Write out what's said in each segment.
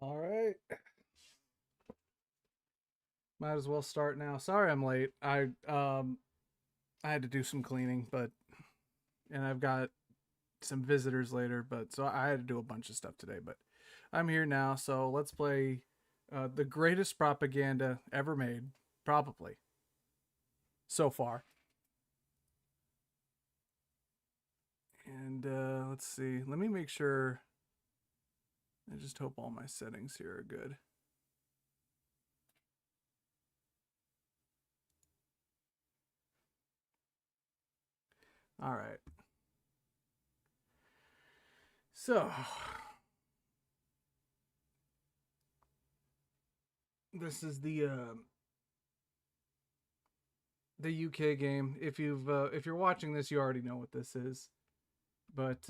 All right. Might as well start now. Sorry I'm late. I had to do some cleaning, but and I've got some visitors later, but so I had to do a bunch of stuff today, but I'm here now, so let's play the greatest propaganda ever made, probably. So far. And let's see. Let me make sure. I just hope all my settings here are good. All right. So, this is the UK game. If you're watching this, you already know what this is. But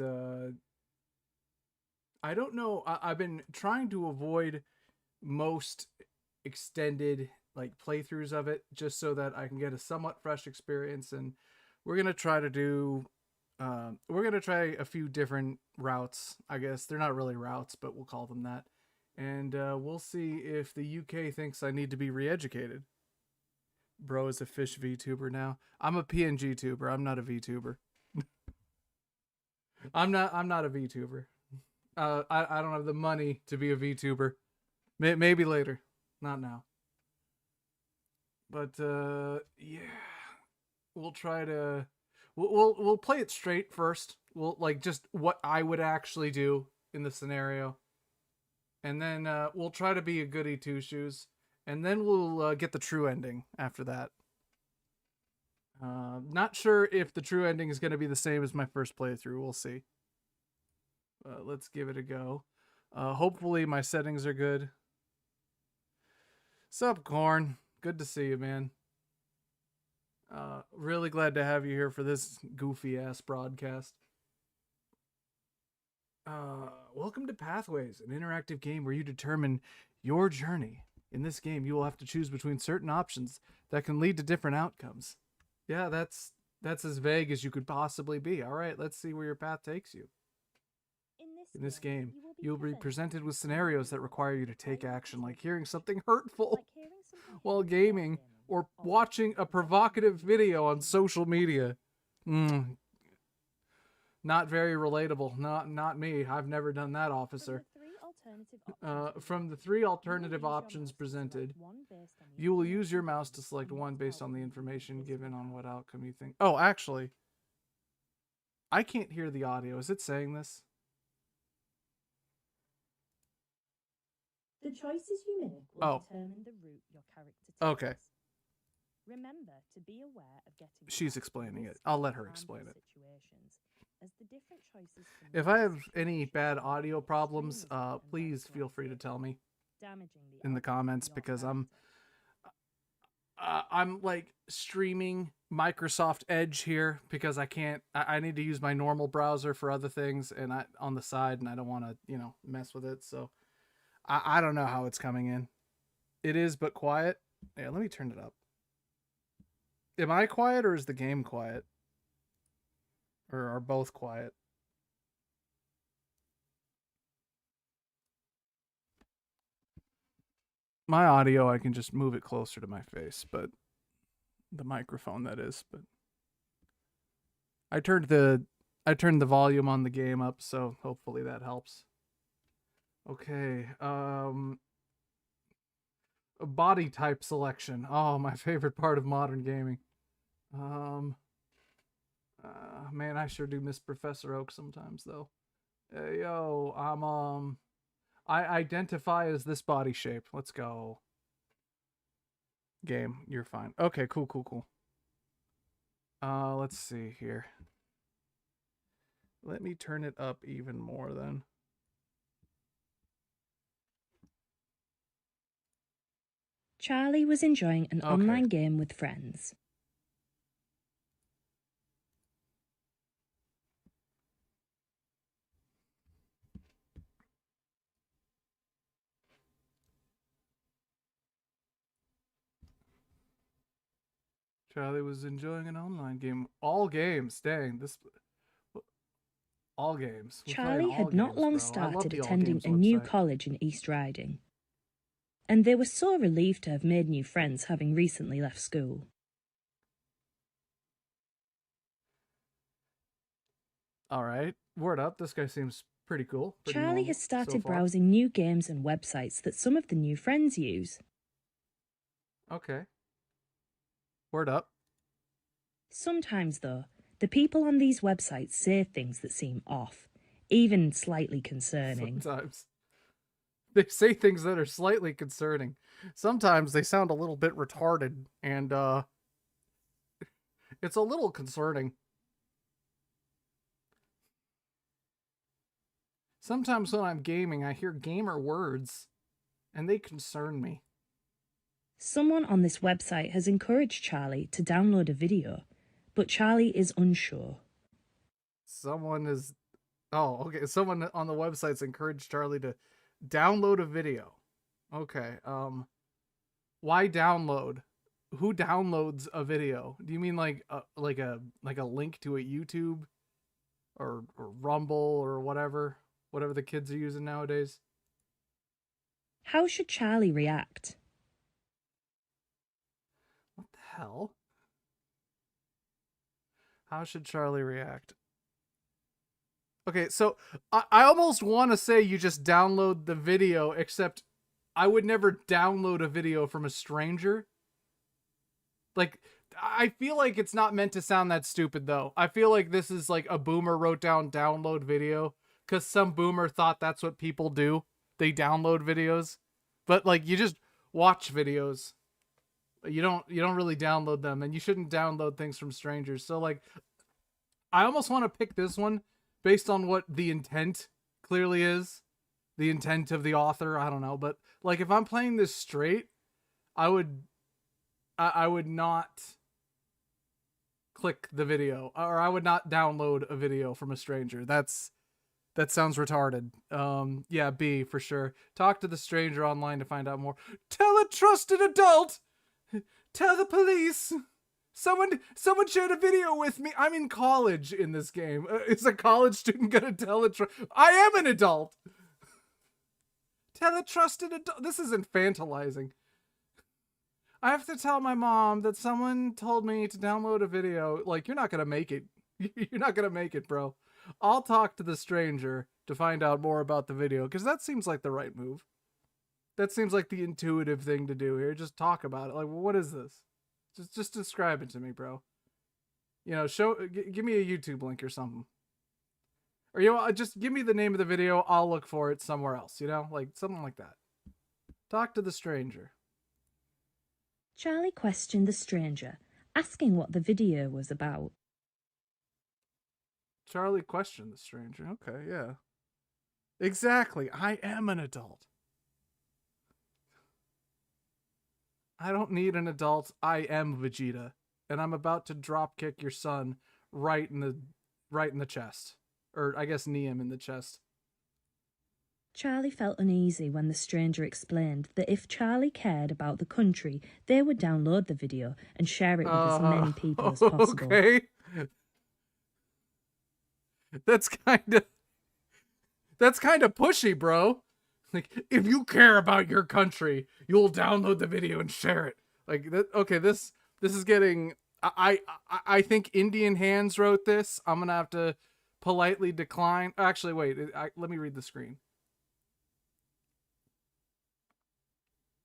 I don't know. I've been trying to avoid most extended like playthroughs of it, just so that I can get a somewhat fresh experience. And we're gonna try to do. We're gonna try a few different routes. I guess they're not really routes, but we'll call them that. And we'll see if the UK thinks I need to be re-educated. Bro is a fish VTuber now. I'm a PNG tuber. I'm not a VTuber. I'm not a VTuber. I don't have the money to be a VTuber. Maybe later, not now. But yeah, we'll try to we'll play it straight first. We'll like just what I would actually do in the scenario, and then we'll try to be a goody two shoes, and then we'll get the true ending after that. Not sure if the true ending is going to be the same as my first playthrough. We'll see. Let's give it a go. Hopefully my settings are good. Sup, Corn? Good to see you, man. Really glad to have you here for this goofy ass broadcast. Welcome to Pathways, an interactive game where you determine your journey. In this game, you will have to choose between certain options that can lead to different outcomes. Yeah, that's as vague as you could possibly be. All right, let's see where your path takes you. In this game, you will be presented with scenarios that require you to take action, like hearing something hurtful while gaming or watching a provocative video on social media. Mm, not very relatable. Not me. I've never done that, officer. From the three alternative options presented, you will use your mouse to select one based on the information given on what outcome you think. Oh, actually, I can't hear the audio. Is it saying this? The choices you make will determine the route your character takes. Okay. Remember to be aware of getting. She's explaining it. I'll let her explain it. As the different choices if I have any bad audio problems, please feel free to tell me in the comments, because I'm like streaming Microsoft Edge here because I can't. I need to use my normal browser for other things, and I on the side, and I don't want to mess with it. So I don't know how it's coming in. It is, but quiet. Yeah, let me turn it up. Am I quiet or is the game quiet? Or are both quiet? My audio, I can just move it closer to my face, but the microphone, that is. But I turned the volume on the game up, so hopefully that helps. Okay. Body type selection. Oh, my favorite part of modern gaming. Man, I sure do miss Professor Oak sometimes, though. Hey, yo, I identify as this body shape. Let's go. Game, you're fine. Okay, cool. Let's see here. Let me turn it up even more then. Charlie was enjoying an online game with friends. Charlie was enjoying an online game. All games. Dang, this. All games. We're playing Charlie all had not games, long bro. I love started the All attending Games a new website. college in East Riding, and they were so relieved to have made new friends having recently left school. All right. Word up. This guy seems pretty cool. Pretty Charlie normal has started so far. browsing new games and websites that some of the new friends use. Okay. Word up. Sometimes, though, the people on these websites say things that seem off, even slightly concerning. Sometimes. They say things that are slightly concerning. Sometimes they sound a little bit retarded, and it's a little concerning. Sometimes when I'm gaming, I hear gamer words, and they concern me. Someone on this website has encouraged Charlie to download a video, but Charlie is unsure. Someone is... Oh, okay. Someone on the website's encouraged Charlie to download a video. Okay. Why download? Who downloads a video? Do you mean like a link to a YouTube or Rumble or whatever the kids are using nowadays? How should Charlie react? What the hell? How should Charlie react? Okay, so I almost want to say you just download the video, except I would never download a video from a stranger. Like, I feel like it's not meant to sound that stupid, though. I feel like this is like a boomer wrote down download video because some boomer thought that's what people do. They download videos. But, like, you just watch videos. You don't really download them, and you shouldn't download things from strangers. So, like, I almost want to pick this one based on what the intent clearly is. The intent of the author, I don't know. But, like, if I'm playing this straight, I would not click the video, or I would not download a video from a stranger. That sounds retarded. Yeah, B for sure. Talk to the stranger online to find out more. Tell a trusted adult. Tell the police. Someone shared a video with me. I'm in college in this game. Is a college student gonna tell I am an adult. Tell a trusted adult. This is infantilizing. I have to tell my mom that someone told me to download a video. Like, you're not gonna make it. You're not gonna make it, bro. I'll talk to the stranger to find out more about the video, because that seems like the right move. That seems like the intuitive thing to do here. Just talk about it. Like, well, what is this? Just describe it to me, bro. You know, give me a YouTube link or something. Or, you know, just give me the name of the video. I'll look for it somewhere else, you know? Like, something like that. Talk to the stranger. Charlie questioned the stranger, asking what the video was about. Charlie questioned the stranger. Okay, yeah. Exactly. I am an adult. I don't need an adult. I am Vegeta. And I'm about to drop kick your son right in the chest. Or I guess knee him in the chest. Charlie felt uneasy when the stranger explained that if Charlie cared about the country, they would download the video and share it with as many people as possible. Okay. That's kind of pushy, bro. Like, if you care about your country, you'll download the video and share it. Like, okay, this is getting... I think Indian Hands wrote this. I'm gonna have to politely decline. Actually, wait. Let me read the screen.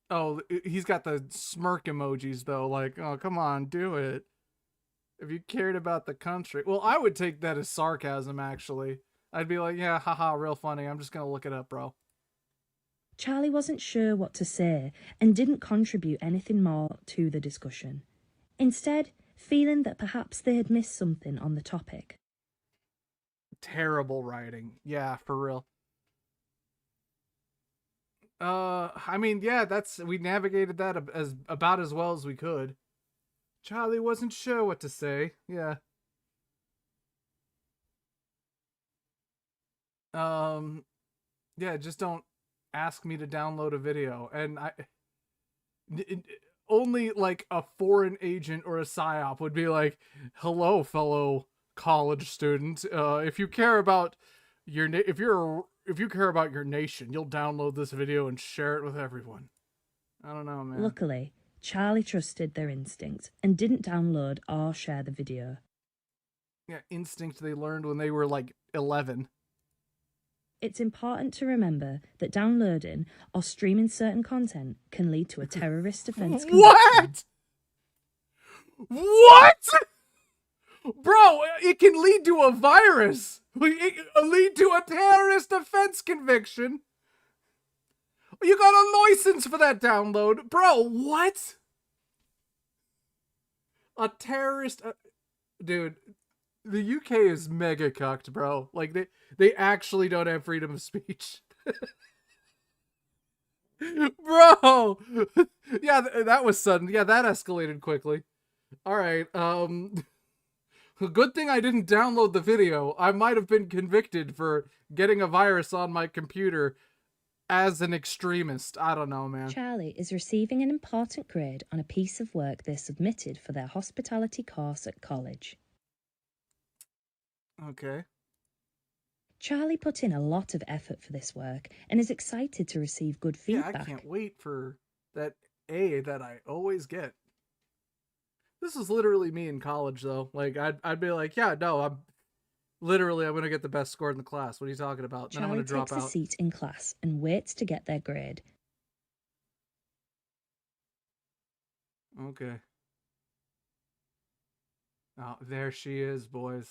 Oh, he's got the smirk emojis, though. Like, oh, come on, do it. If you cared about the country. Well, I would take that as sarcasm, actually. I'd be like, yeah, haha, real funny. I'm just gonna look it up, bro. Charlie wasn't sure what to say and didn't contribute anything more to the discussion. Instead, feeling that perhaps they had missed something on the topic. Terrible writing. Yeah, for real. I mean, yeah, we navigated that about as well as we could. Charlie wasn't sure what to say. Yeah. Yeah, just don't ask me to download a video. And only like a foreign agent or a psyop would be like, hello, fellow college student. If you care about if you care about your nation, you'll download this video and share it with everyone. I don't know, man. Luckily, Charlie trusted their instincts and didn't download or share the video. Yeah, instinct they learned when they were like 11. It's important to remember that downloading or streaming certain content can lead to a terrorist offence conviction. What? What? Bro, it can lead to a virus. It can lead to a terrorist offense conviction. You got a license for that download. Bro, what? A terrorist... dude, the UK is mega cucked, bro. Like, they actually don't have freedom of speech. Bro! Yeah, that was sudden. Yeah, that escalated quickly. Alright, good thing I didn't download the video. I might have been convicted for getting a virus on my computer as an extremist. I don't know, man. Charlie is receiving an important grade on a piece of work they submitted for their hospitality course at college. Okay. Charlie put in a lot of effort for this work and is excited to receive good feedback. Yeah, I can't wait for that A that I always get. This is literally me in college, though. Like, I'd be like, yeah, no, I'm going to get the best score in the class. What are you talking about? Then I'm Charlie going to drop takes a out. seat in class and waits to get their grade. Okay. Oh, there she is, boys.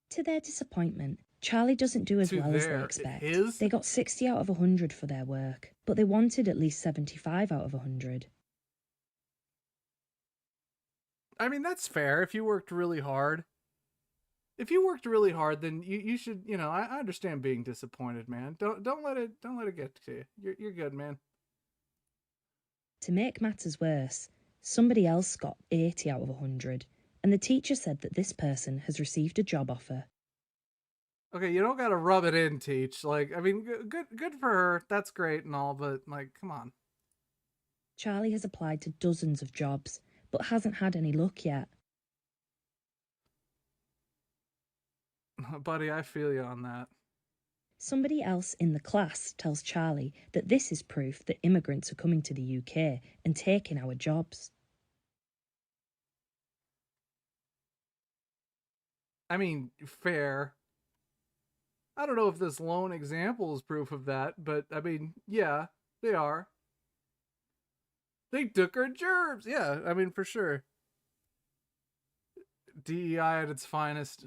To their disappointment, Charlie doesn't do as well as they expect. They got 60 out of 100 for their work, but they wanted at least 75 out of 100. I mean, that's fair if you worked really hard. If you worked really hard, then you should, you know, I understand being disappointed, man. Don't let it get to you. You're good, man. To make matters worse, somebody else got 80 out of 100, and the teacher said that this person has received a job offer. Okay, you don't gotta rub it in, Teach. Like, I mean, good for her. That's great and all, but like, come on. Charlie has applied to dozens of jobs, but hasn't had any luck yet. Buddy, I feel you on that. Somebody else in the class tells Charlie that this is proof that immigrants are coming to the UK and taking our jobs. I mean, fair. I don't know if this lone example is proof of that, but I mean, yeah, they are. They took our gerbs. Yeah, I mean, for sure. DEI at its finest.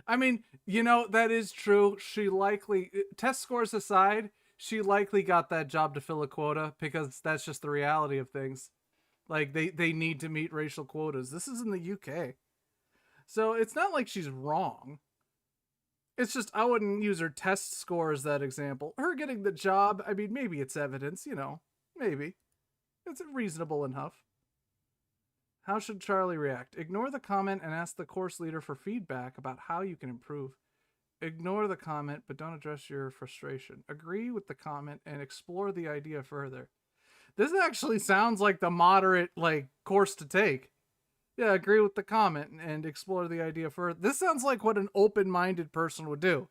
I mean, you know, that is true. She likely, test scores aside, she likely got that job to fill a quota because that's just the reality of things. Like, they need to meet racial quotas. This is in the UK. So it's not like she's wrong. It's just, I wouldn't use her test score as that example. Her getting the job, I mean, maybe it's evidence, you know. Maybe. It's reasonable enough. How should Charlie react? Ignore the comment and ask the course leader for feedback about how you can improve. Ignore the comment, but don't address your frustration. Agree with the comment and explore the idea further. This actually sounds like the moderate, like, course to take. Yeah, agree with the comment and explore the idea further. This sounds like what an open-minded person would do.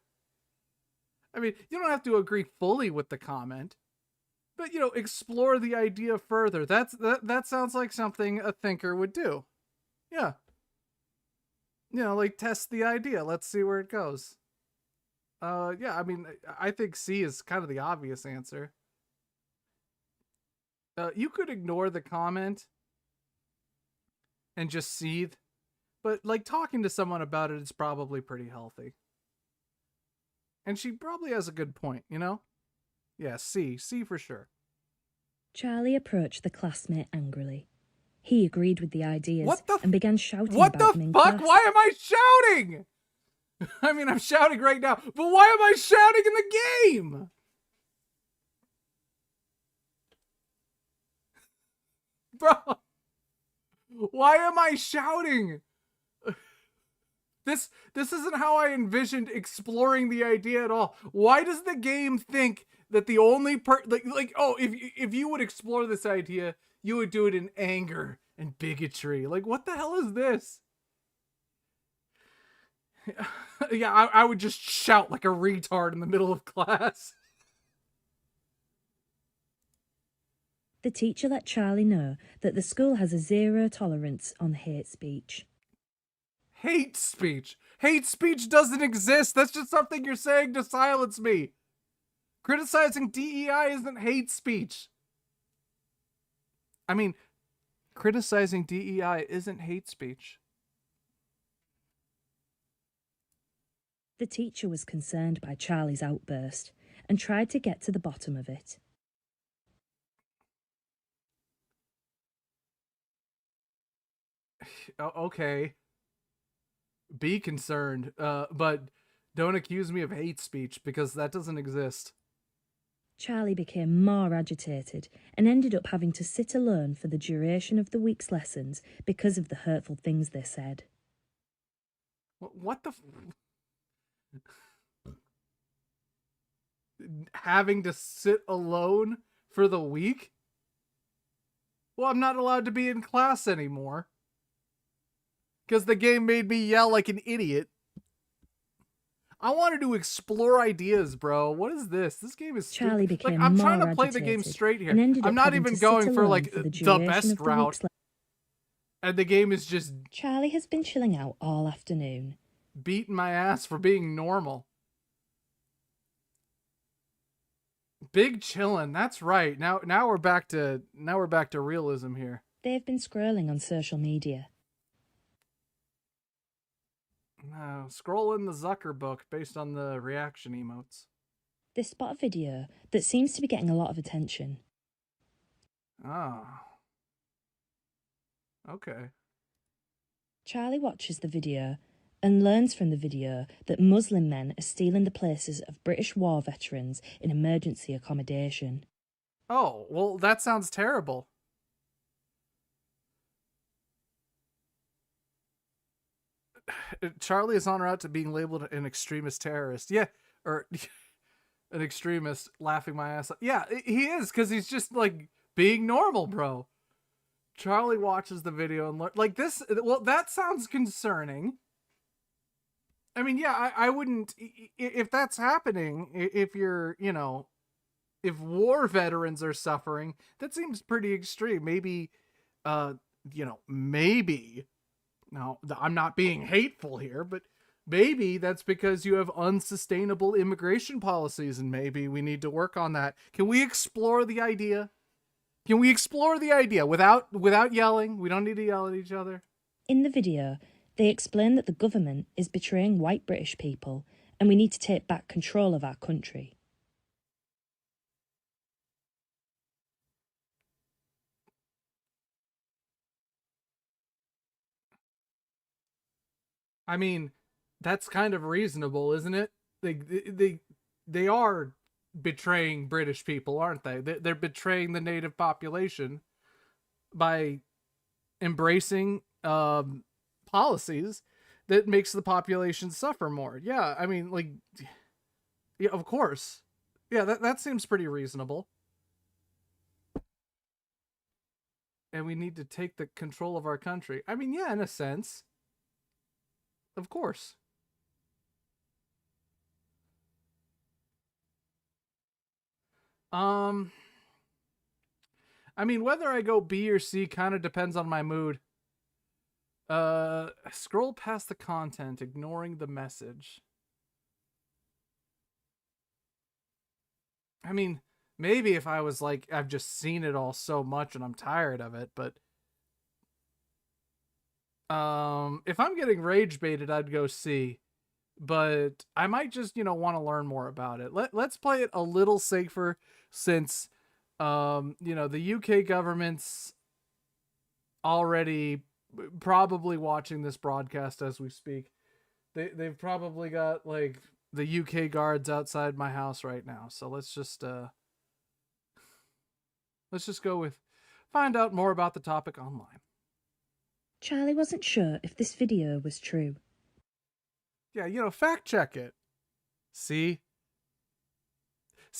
I mean, you don't have to agree fully with the comment, but, you know, explore the idea further. That sounds like something a thinker would do. Yeah. You know, like, test the idea. Let's see where it goes. Yeah, I mean, I think C is kind of the obvious answer. You could ignore the comment and just seethe, but, like, talking to someone about it is probably pretty healthy. And she probably has a good point, you know? Yeah, C for sure. Charlie approached the classmate angrily. He agreed with the ideas and began shouting what about them in the fuck? class. Why am I shouting? I mean, I'm shouting right now, but why am I shouting in the game? Bro, why am I shouting? This isn't how I envisioned exploring the idea at all. Why does the game think that the only oh, if you would explore this idea, you would do it in anger and bigotry? Like, what the hell is this? Yeah, I would just shout like a retard in the middle of class. The teacher let Charlie know that the school has a zero tolerance on hate speech. Hate speech. Hate speech doesn't exist. That's just something you're saying to silence me. Criticizing DEI isn't hate speech. I mean, criticizing DEI isn't hate speech. The teacher was concerned by Charlie's outburst and tried to get to the bottom of it. Okay. Be concerned, but don't accuse me of hate speech because that doesn't exist. Charlie became more agitated and ended up having to sit alone for the duration of the week's lessons because of the hurtful things they said. What the... Having to sit alone for the week? Well, I'm not allowed to be in class anymore. Because the game made me yell like an idiot. I wanted to explore ideas, bro. What is this? This game is stupid. Charlie became like, I'm more trying to play the game agitated straight here. and ended I'm up not having even to going sit for alone like for the the duration best of the route. week's And the game is just Charlie has been chilling out all afternoon. beating my ass for being normal. Big chillin', that's right. Now we're back to realism here. They've been scrolling on social media. No, scrolling the Zucker book based on the reaction emotes. They spot a video that seems to be getting a lot of attention. Ah. Okay. Charlie watches the video and learns from the video that Muslim men are stealing the places of British war veterans in emergency accommodation. Oh, well, that sounds terrible. Charlie is en route to being labeled an extremist terrorist. Yeah, or an extremist, laughing my ass off. Yeah, he is, because he's just, like, being normal, bro. Charlie watches the video and like this. Well, that sounds concerning. I mean, yeah, I wouldn't, if that's happening, if you're, if war veterans are suffering, that seems pretty extreme. Maybe, maybe, now, I'm not being hateful here, but maybe that's because you have unsustainable immigration policies, and maybe we need to work on that. Can we explore the idea? Can we explore the idea without yelling? We don't need to yell at each other. In the video, they explain that the government is betraying white British people and we need to take back control of our country. I mean, that's kind of reasonable, isn't it? They are betraying British people, aren't they? They're betraying the native population by embracing policies that makes the population suffer more. Yeah, I mean, like, yeah, of course. Yeah, that seems pretty reasonable. And we need to take the control of our country. I mean, yeah, in a sense. Of course. I mean, whether I go B or C kind of depends on my mood. Scroll past the content, ignoring the message. I mean, maybe if I was like, I've just seen it all so much and I'm tired of it, but if I'm getting rage baited, I'd go C. But I might just, want to learn more about it. Let's play it a little safer since the UK government's already probably watching this broadcast as we speak. They've probably got like the UK guards outside my house right now. So let's just go with find out more about the topic online. Charlie wasn't sure if this video was true. Yeah, fact check it. C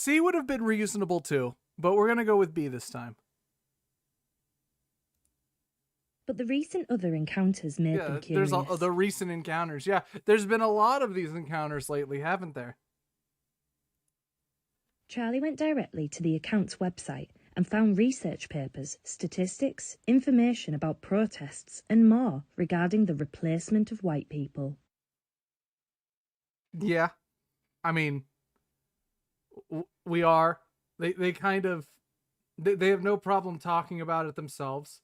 would have been reasonable too, but we're going to go with B this time. but the recent other encounters made them Yeah, there's curious. the recent encounters. Yeah, there's been a lot of these encounters lately, haven't there? Charlie went directly to the account's website and found research papers, statistics, information about protests, and more regarding the replacement of white people. Yeah, I mean, we are. They kind of they have no problem talking about it themselves.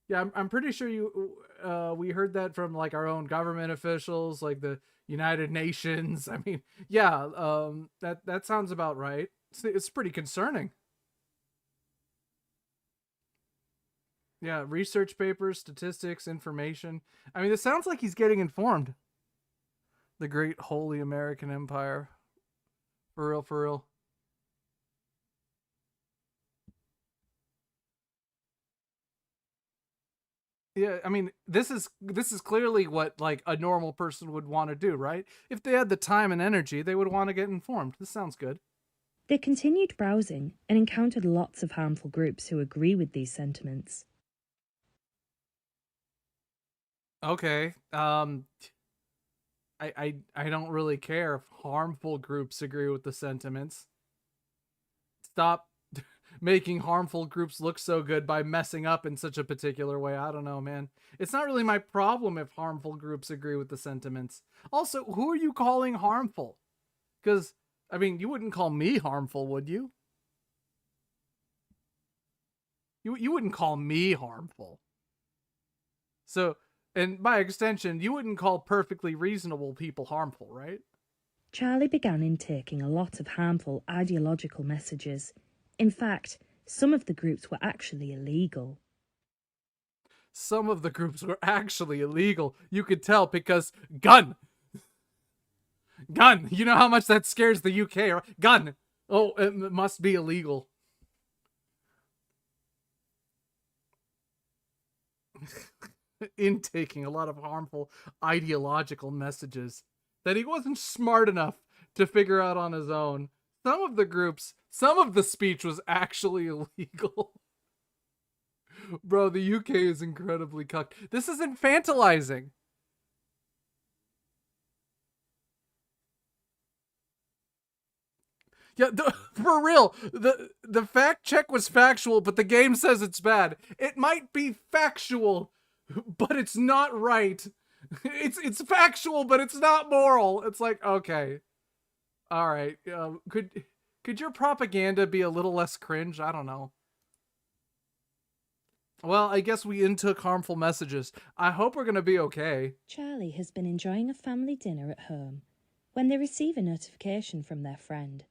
Yeah, I'm pretty sure we heard that from like our own government officials, like the United Nations. I mean, yeah, that sounds about right. It's pretty concerning. Yeah, research papers, statistics, information. I mean, it sounds like he's getting informed. The great holy American empire. For real, for real. Yeah, I mean, this is clearly what like a normal person would want to do, right? If they had the time and energy, they would want to get informed. This sounds good. They continued browsing and encountered lots of harmful groups who agree with these sentiments. Okay. I don't really care if harmful groups agree with the sentiments. Stop making harmful groups look so good by messing up in such a particular way. I don't know, man. It's not really my problem if harmful groups agree with the sentiments. Also, who are you calling harmful? Because, I mean, you wouldn't call me harmful, would you? You wouldn't call me harmful. So, and by extension, you wouldn't call perfectly reasonable people harmful, right? Charlie began intaking a lot of harmful ideological messages. In fact, some of the groups were actually illegal. Some of the groups were actually illegal. You could tell because gun. Gun. You know how much that scares the UK, right? Gun. Oh, it must be illegal. Intaking a lot of harmful ideological messages that he wasn't smart enough to figure out on his own. Some of the groups, some of the speech was actually illegal. Bro, the UK is incredibly cucked. This is infantilizing. Yeah, for real. The fact check was factual, but the game says it's bad. It might be factual, but it's not right. It's factual, but it's not moral. It's like, okay, all right. Could your propaganda be a little less cringe? I don't know. Well, I guess we intook harmful messages. I hope we're gonna be okay. Charlie has been enjoying a family dinner at home when they receive a notification from their friend.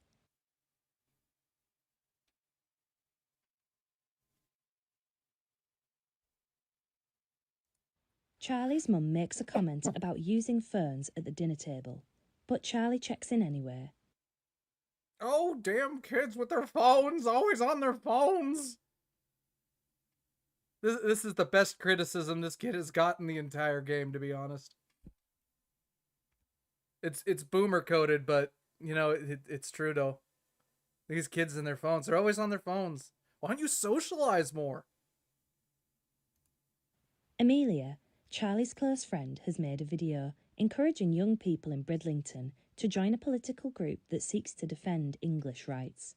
Charlie's mum makes a comment about using phones at the dinner table, but Charlie checks in anyway. Oh, damn kids with their phones, always on their phones. This is the best criticism this kid has gotten the entire game, to be honest. It's boomer coded, but you know it's true though. These kids and their phones, they're always on their phones. Why don't you socialize more? Amelia, Charlie's close friend, has made a video encouraging young people in Bridlington to join a political group that seeks to defend English rights.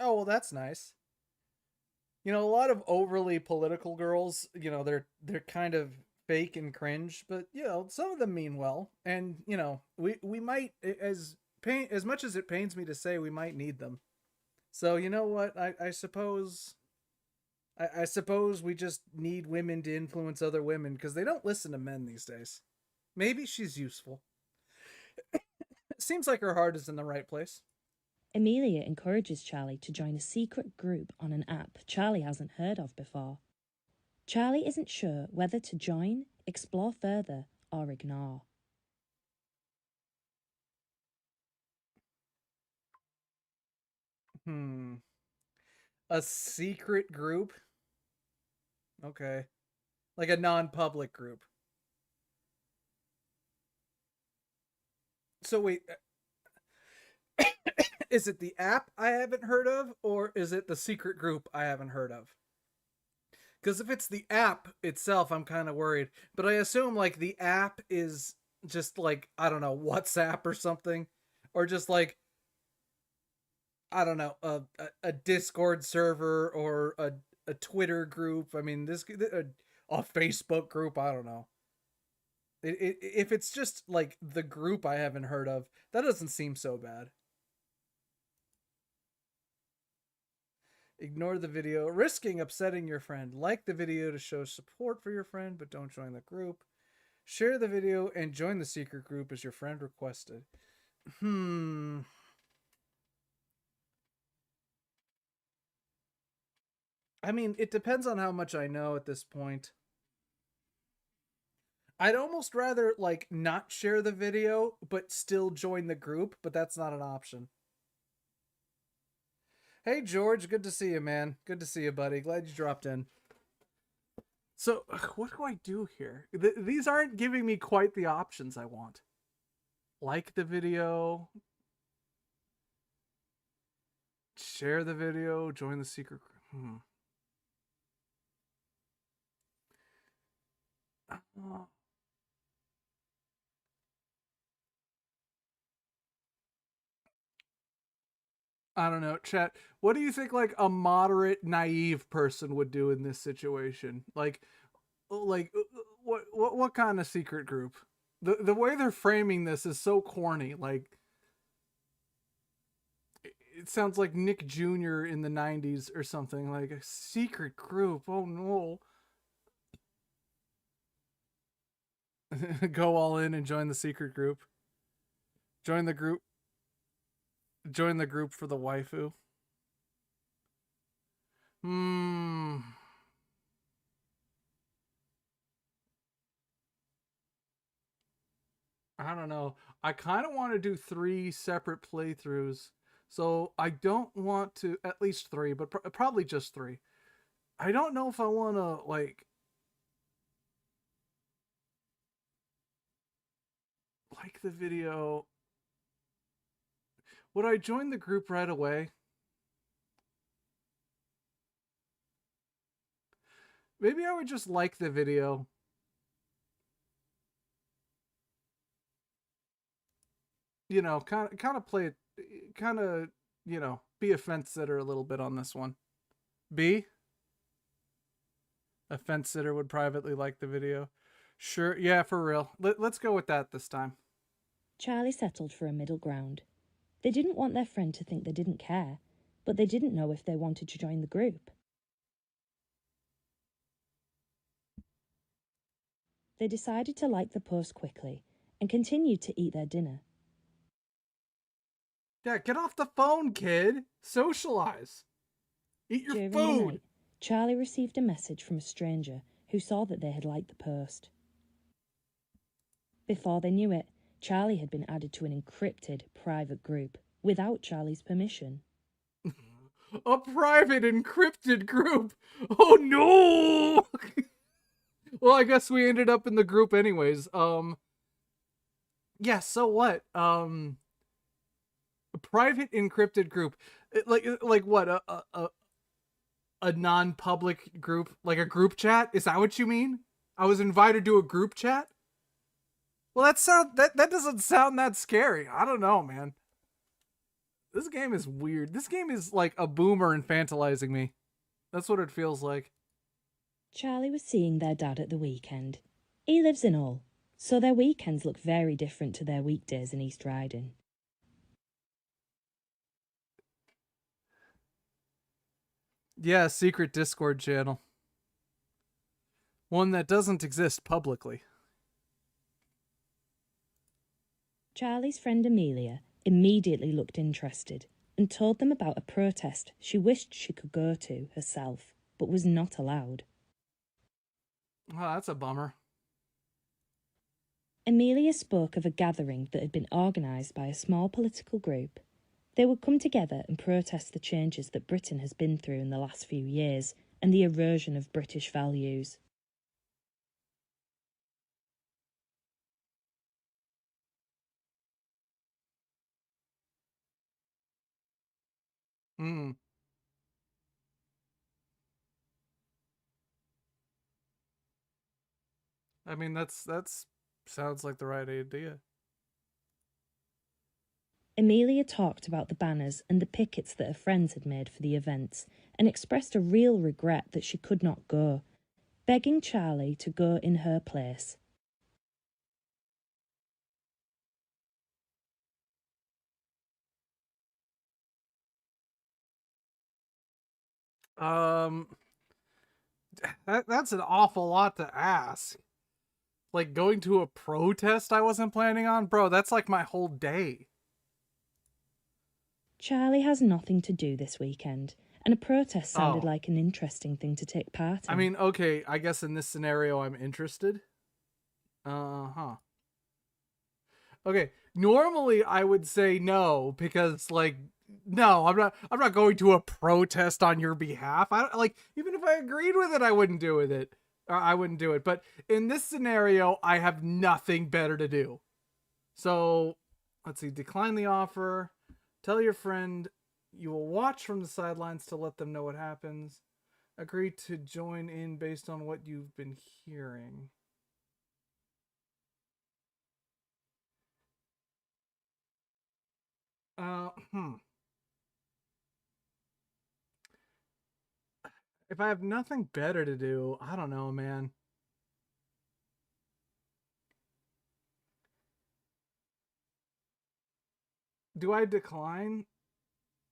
Oh well, that's nice. You know, a lot of overly political girls, you know, they're kind of fake and cringe, but you know, some of them mean well. And you know, we might as much as it pains me to say, we might need them. So you know what? I suppose we just need women to influence other women because they don't listen to men these days. Maybe she's useful. It seems like her heart is in the right place. Amelia encourages Charlie to join a secret group on an app Charlie hasn't heard of before. Charlie isn't sure whether to join, explore further, or ignore. Hmm. A secret group? Okay. Like a non-public group. So wait, is it the app I haven't heard of or is it the secret group I haven't heard of? Because if it's the app itself, I'm kind of worried. But I assume like the app is just like, I don't know, WhatsApp or something, or just like, I don't know, a Discord server or a Twitter group. I mean, a Facebook group. I don't know. If it's just like the group I haven't heard of, that doesn't seem so bad. Ignore the video, risking upsetting your friend. Like the video to show support for your friend, but don't join the group. Share the video and join the secret group as your friend requested. Hmm. I mean, it depends on how much I know at this point. I'd almost rather like not share the video but still join the group, but that's not an option. Hey George, good to see you, man. Good to see you, buddy. Glad you dropped in. So, what do I do here? These aren't giving me quite the options I want. Like the video, share the video, join the secret group. Uh, I don't know, chat. What do you think like a moderate naive person would do in this situation? What kind of secret group? The way they're framing this is so corny. Like it sounds like Nick Jr. in the 90s or something, like a secret group. Oh no. Go all in and join the secret group. Join the group. Join the group for the waifu. Hmm. I don't know. I kind of want to do 3 separate playthroughs. So I don't want to, at least 3, but probably just 3. I don't know if I want to like the video. Would I join the group right away? Maybe I would just like the video. Kind of play it, kind of, be a fence sitter a little bit on this one. B, a fence sitter would privately like the video. Sure, yeah, for real. Let's go with that this time. Charlie settled for a middle ground. They didn't want their friend to think they didn't care, but they didn't know if they wanted to join the group. They decided to like the post quickly and continued to eat their dinner. Yeah, get off the phone, kid. Socialize. Eat your During the food. night, Charlie received a message from a stranger who saw that they had liked the post. Before they knew it, Charlie had been added to an encrypted private group without Charlie's permission. A private encrypted group. Oh no. Well, I guess we ended up in the group anyways. Yeah, so what? A private encrypted group. Like what? A non-public group, like a group chat? Is that what you mean? I was invited to a group chat? Well, that doesn't sound that scary. I don't know, man. This game is weird. This game is like a boomer infantilizing me. That's what it feels like. Charlie was seeing their dad at the weekend. He lives in Hull, so their weekends look very different to their weekdays in East Riding. Yeah, secret Discord channel. One that doesn't exist publicly. Charlie's friend Amelia immediately looked interested and told them about a protest she wished she could go to herself, but was not allowed. Oh, that's a bummer. Amelia spoke of a gathering that had been organised by a small political group. They would come together and protest the changes that Britain has been through in the last few years and the erosion of British values. Hmm. I mean, that's sounds like the right idea. Amelia talked about the banners and the pickets that her friends had made for the events and expressed a real regret that she could not go, begging Charlie to go in her place. Um, that's an awful lot to ask. Like going to a protest I wasn't planning on, bro. That's like my whole day. Charlie has nothing to do this weekend, and a protest sounded Oh, like an interesting thing to take part I in. mean, okay. I guess in this scenario, I'm interested. Huh. Okay. Normally, I would say no because, like, no, I'm not. I'm not going to a protest on your behalf. I don't like even if I agreed with it, I wouldn't do with it. I wouldn't do it. But in this scenario, I have nothing better to do. So let's see. Decline the offer. Tell your friend you will watch from the sidelines to let them know what happens. Agree to join in based on what you've been hearing. Hmm. If I have nothing better to do, I don't know, man. Do I decline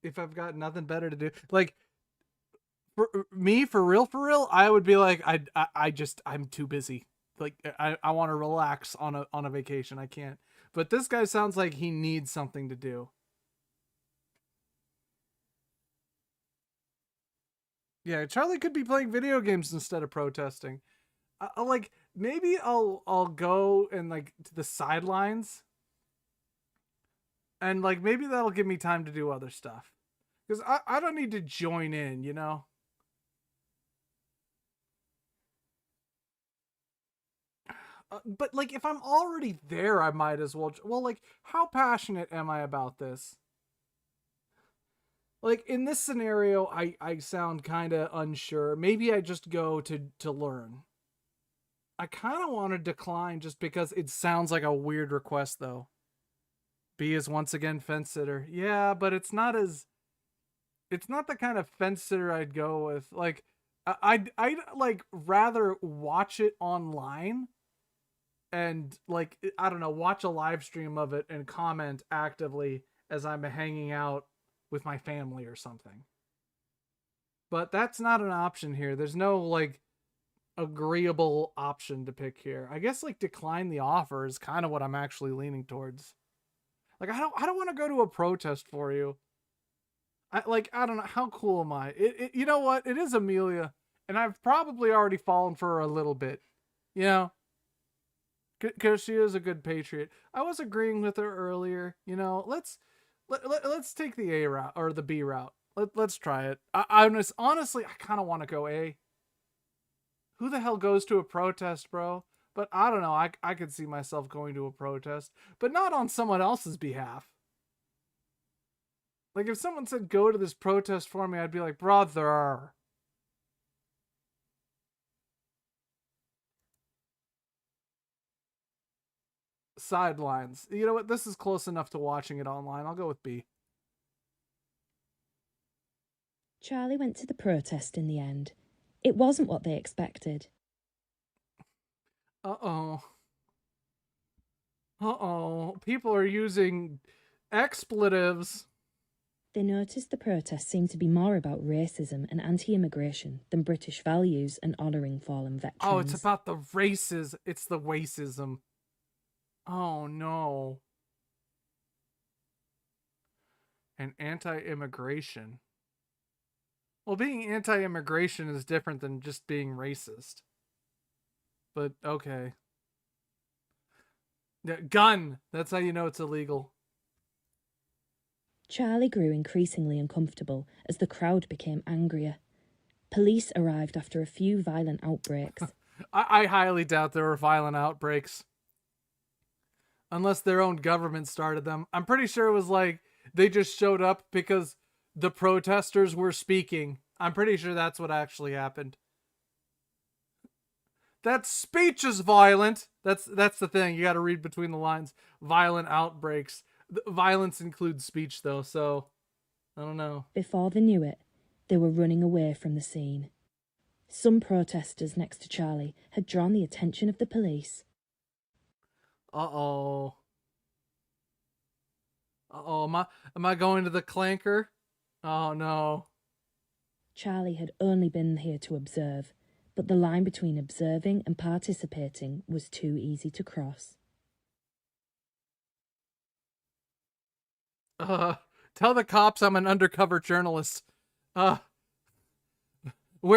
if I've got nothing better to do? Like for me, for real, I would be like, I just, I'm too busy. Like I want to relax on a vacation. I can't. But this guy sounds like he needs something to do. Yeah, Charlie could be playing video games instead of protesting. Like maybe I'll go and like to the sidelines and like maybe that'll give me time to do other stuff because I don't need to join in, you know. But like if I'm already there, I might as well. Well, like how passionate am I about this? Like in this scenario, I sound kind of unsure. Maybe I just go to learn. I kind of want to decline just because it sounds like a weird request though. B is once again fence sitter. Yeah, but it's not the kind of fence sitter I'd go with. Like I'd like rather watch it online and like I don't know, watch a live stream of it and comment actively as I'm hanging out with my family or something. But that's not an option here. There's no like agreeable option to pick here. I guess like decline the offer is kind of what I'm actually leaning towards. Like I don't want to go to a protest for you. I don't know how cool am I? You know what? It is Amelia, and I've probably already fallen for her a little bit. You know, because she is a good patriot. I was agreeing with her earlier. You know, let's take the A route or the B route. Let's try it. Honestly, I kind of want to go A. Who the hell goes to a protest, bro? But I don't know. I could see myself going to a protest, but not on someone else's behalf. Like if someone said go to this protest for me, I'd be like, brother. Sidelines. You know what? This is close enough to watching it online. I'll go with B. Charlie went to the protest in the end. It wasn't what they expected. Uh-oh. Uh-oh. People are using expletives. They noticed the protest seemed to be more about racism and anti-immigration than British values and honouring fallen veterans. Oh, it's about the races. It's the racism. Oh, no. And anti-immigration. Well, being anti-immigration is different than just being racist. But okay. Yeah, gun. That's how you know it's illegal. Charlie grew increasingly uncomfortable as the crowd became angrier. Police arrived after a few violent outbreaks. I highly doubt there were violent outbreaks. Unless their own government started them. I'm pretty sure it was like they just showed up because the protesters were speaking. I'm pretty sure that's what actually happened. That speech is violent. That's the thing. You got to read between the lines. Violent outbreaks. Violence includes speech, though, so I don't know. Before they knew it, they were running away from the scene. Some protesters next to Charlie had drawn the attention of the police. Uh-oh. Uh-oh, am I going to the clanker? Oh, no. Charlie had only been here to observe, but the line between observing and participating was too easy to cross. Tell the cops I'm an undercover journalist. Wear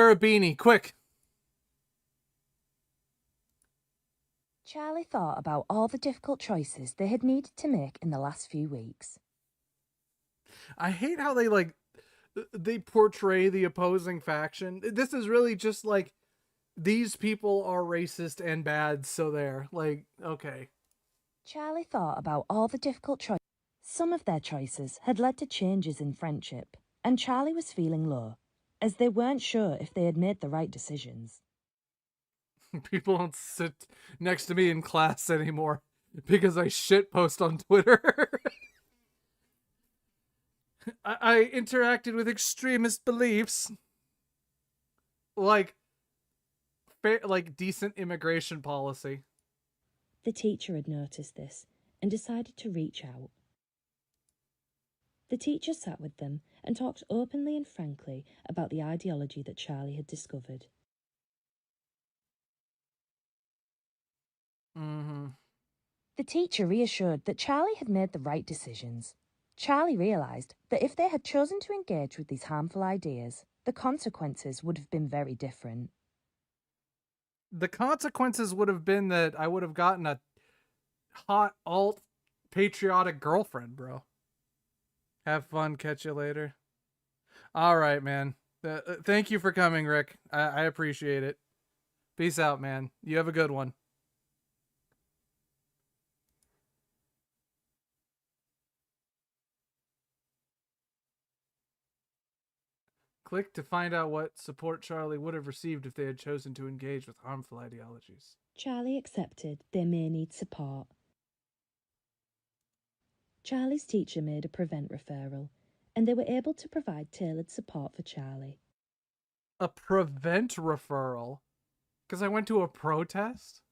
a beanie, quick. Charlie thought about all the difficult choices they had needed to make in the last few weeks. I hate how they portray the opposing faction. This is really just like, these people are racist and bad, so they're like, okay. Charlie thought about all the difficult choices. Some of their choices had led to changes in friendship, and Charlie was feeling low, as they weren't sure if they had made the right decisions. People don't sit next to me in class anymore because I shitpost on Twitter. I interacted with extremist beliefs. Like decent immigration policy. The teacher had noticed this and decided to reach out. The teacher sat with them and talked openly and frankly about the ideology that Charlie had discovered. The teacher reassured that Charlie had made the right decisions. Charlie realised that if they had chosen to engage with these harmful ideas, the consequences would have been very different. The consequences would have been that I would have gotten a hot alt patriotic girlfriend, bro. Have fun. Catch you later. All right, man. Thank you for coming, Rick. I appreciate it. Peace out, man. You have a good one. Click to find out what support Charlie would have received if they had chosen to engage with harmful ideologies. Charlie accepted they may need support. Charlie's teacher made a prevent referral, and they were able to provide tailored support for Charlie. A prevent referral? Because I went to a protest?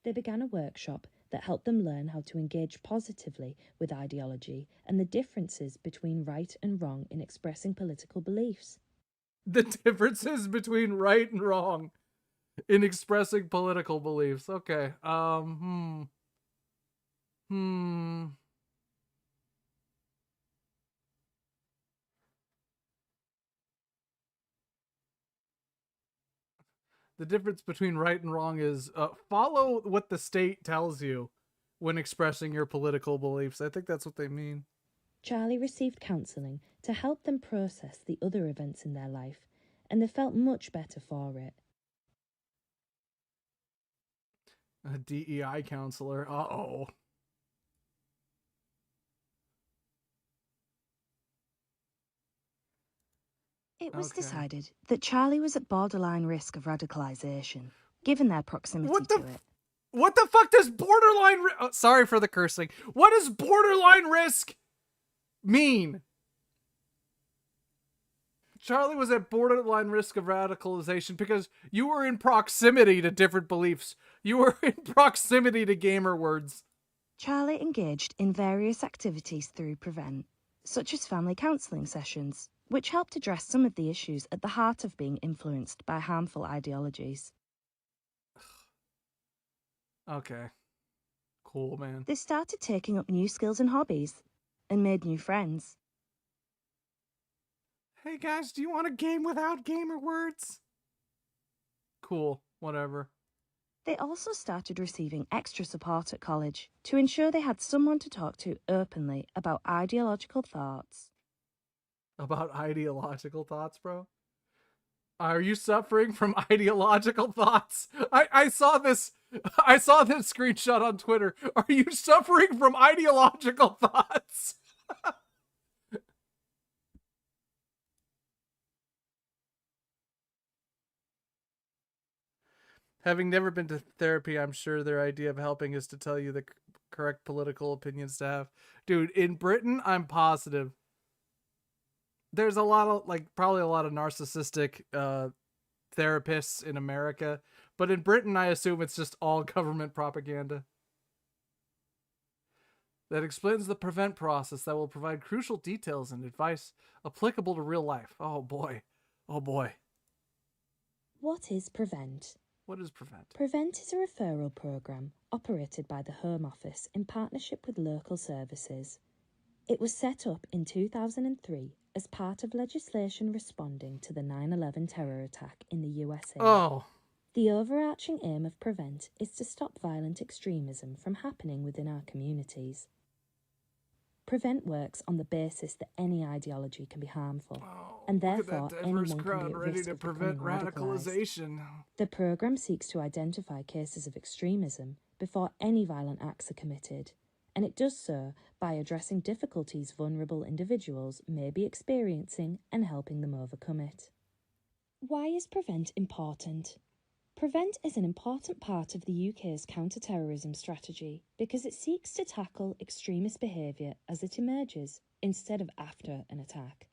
They began a workshop that helped them learn how to engage positively with ideology and the differences between right and wrong in expressing political beliefs. The differences between right and wrong in expressing political beliefs. Okay. The difference between right and wrong is follow what the state tells you when expressing your political beliefs. I think that's what they mean. Charlie received counselling to help them process the other events in their life, and they felt much better for it. A DEI counselor. Uh-oh. It was decided that Charlie was at borderline risk of radicalisation, given their proximity to it. What the fuck does borderline sorry for the cursing. What does borderline risk mean? Charlie was at borderline risk of radicalization because you were in proximity to different beliefs. You were in proximity to gamer words. Charlie engaged in various activities through Prevent, such as family counselling sessions, which helped address some of the issues at the heart of being influenced by harmful ideologies. Okay. Cool, man. They started taking up new skills and hobbies, and made new friends. Hey guys, do you want a game without gamer words? Cool, whatever. They also started receiving extra support at college to ensure they had someone to talk to openly about ideological thoughts. About ideological thoughts, bro? Are you suffering from ideological thoughts? I saw this screenshot on Twitter. Are you suffering from ideological thoughts? Having never been to therapy, I'm sure their idea of helping is to tell you the correct political opinions to have. Dude, in Britain, I'm positive there's a lot of, like, probably a lot of narcissistic therapists in America, but in Britain, I assume it's just all government propaganda. That explains the prevent process that will provide crucial details and advice applicable to real life. Oh boy. Oh boy. What is Prevent? What is prevent? Prevent is a referral programme operated by the Home Office in partnership with local services. It was set up in 2003 as part of legislation responding to the 9/11 terror attack in the USA. Oh. The overarching aim of Prevent is to stop violent extremism from happening within our communities. Prevent works on the basis that any ideology can be harmful, and therefore anyone can be at risk of becoming radicalised. The programme seeks to identify cases of extremism before any violent acts are committed, and it does so by addressing difficulties vulnerable individuals may be experiencing and helping them overcome it. Why is Prevent important? Prevent is an important part of the UK's counter-terrorism strategy because it seeks to tackle extremist behaviour as it emerges instead of after an attack.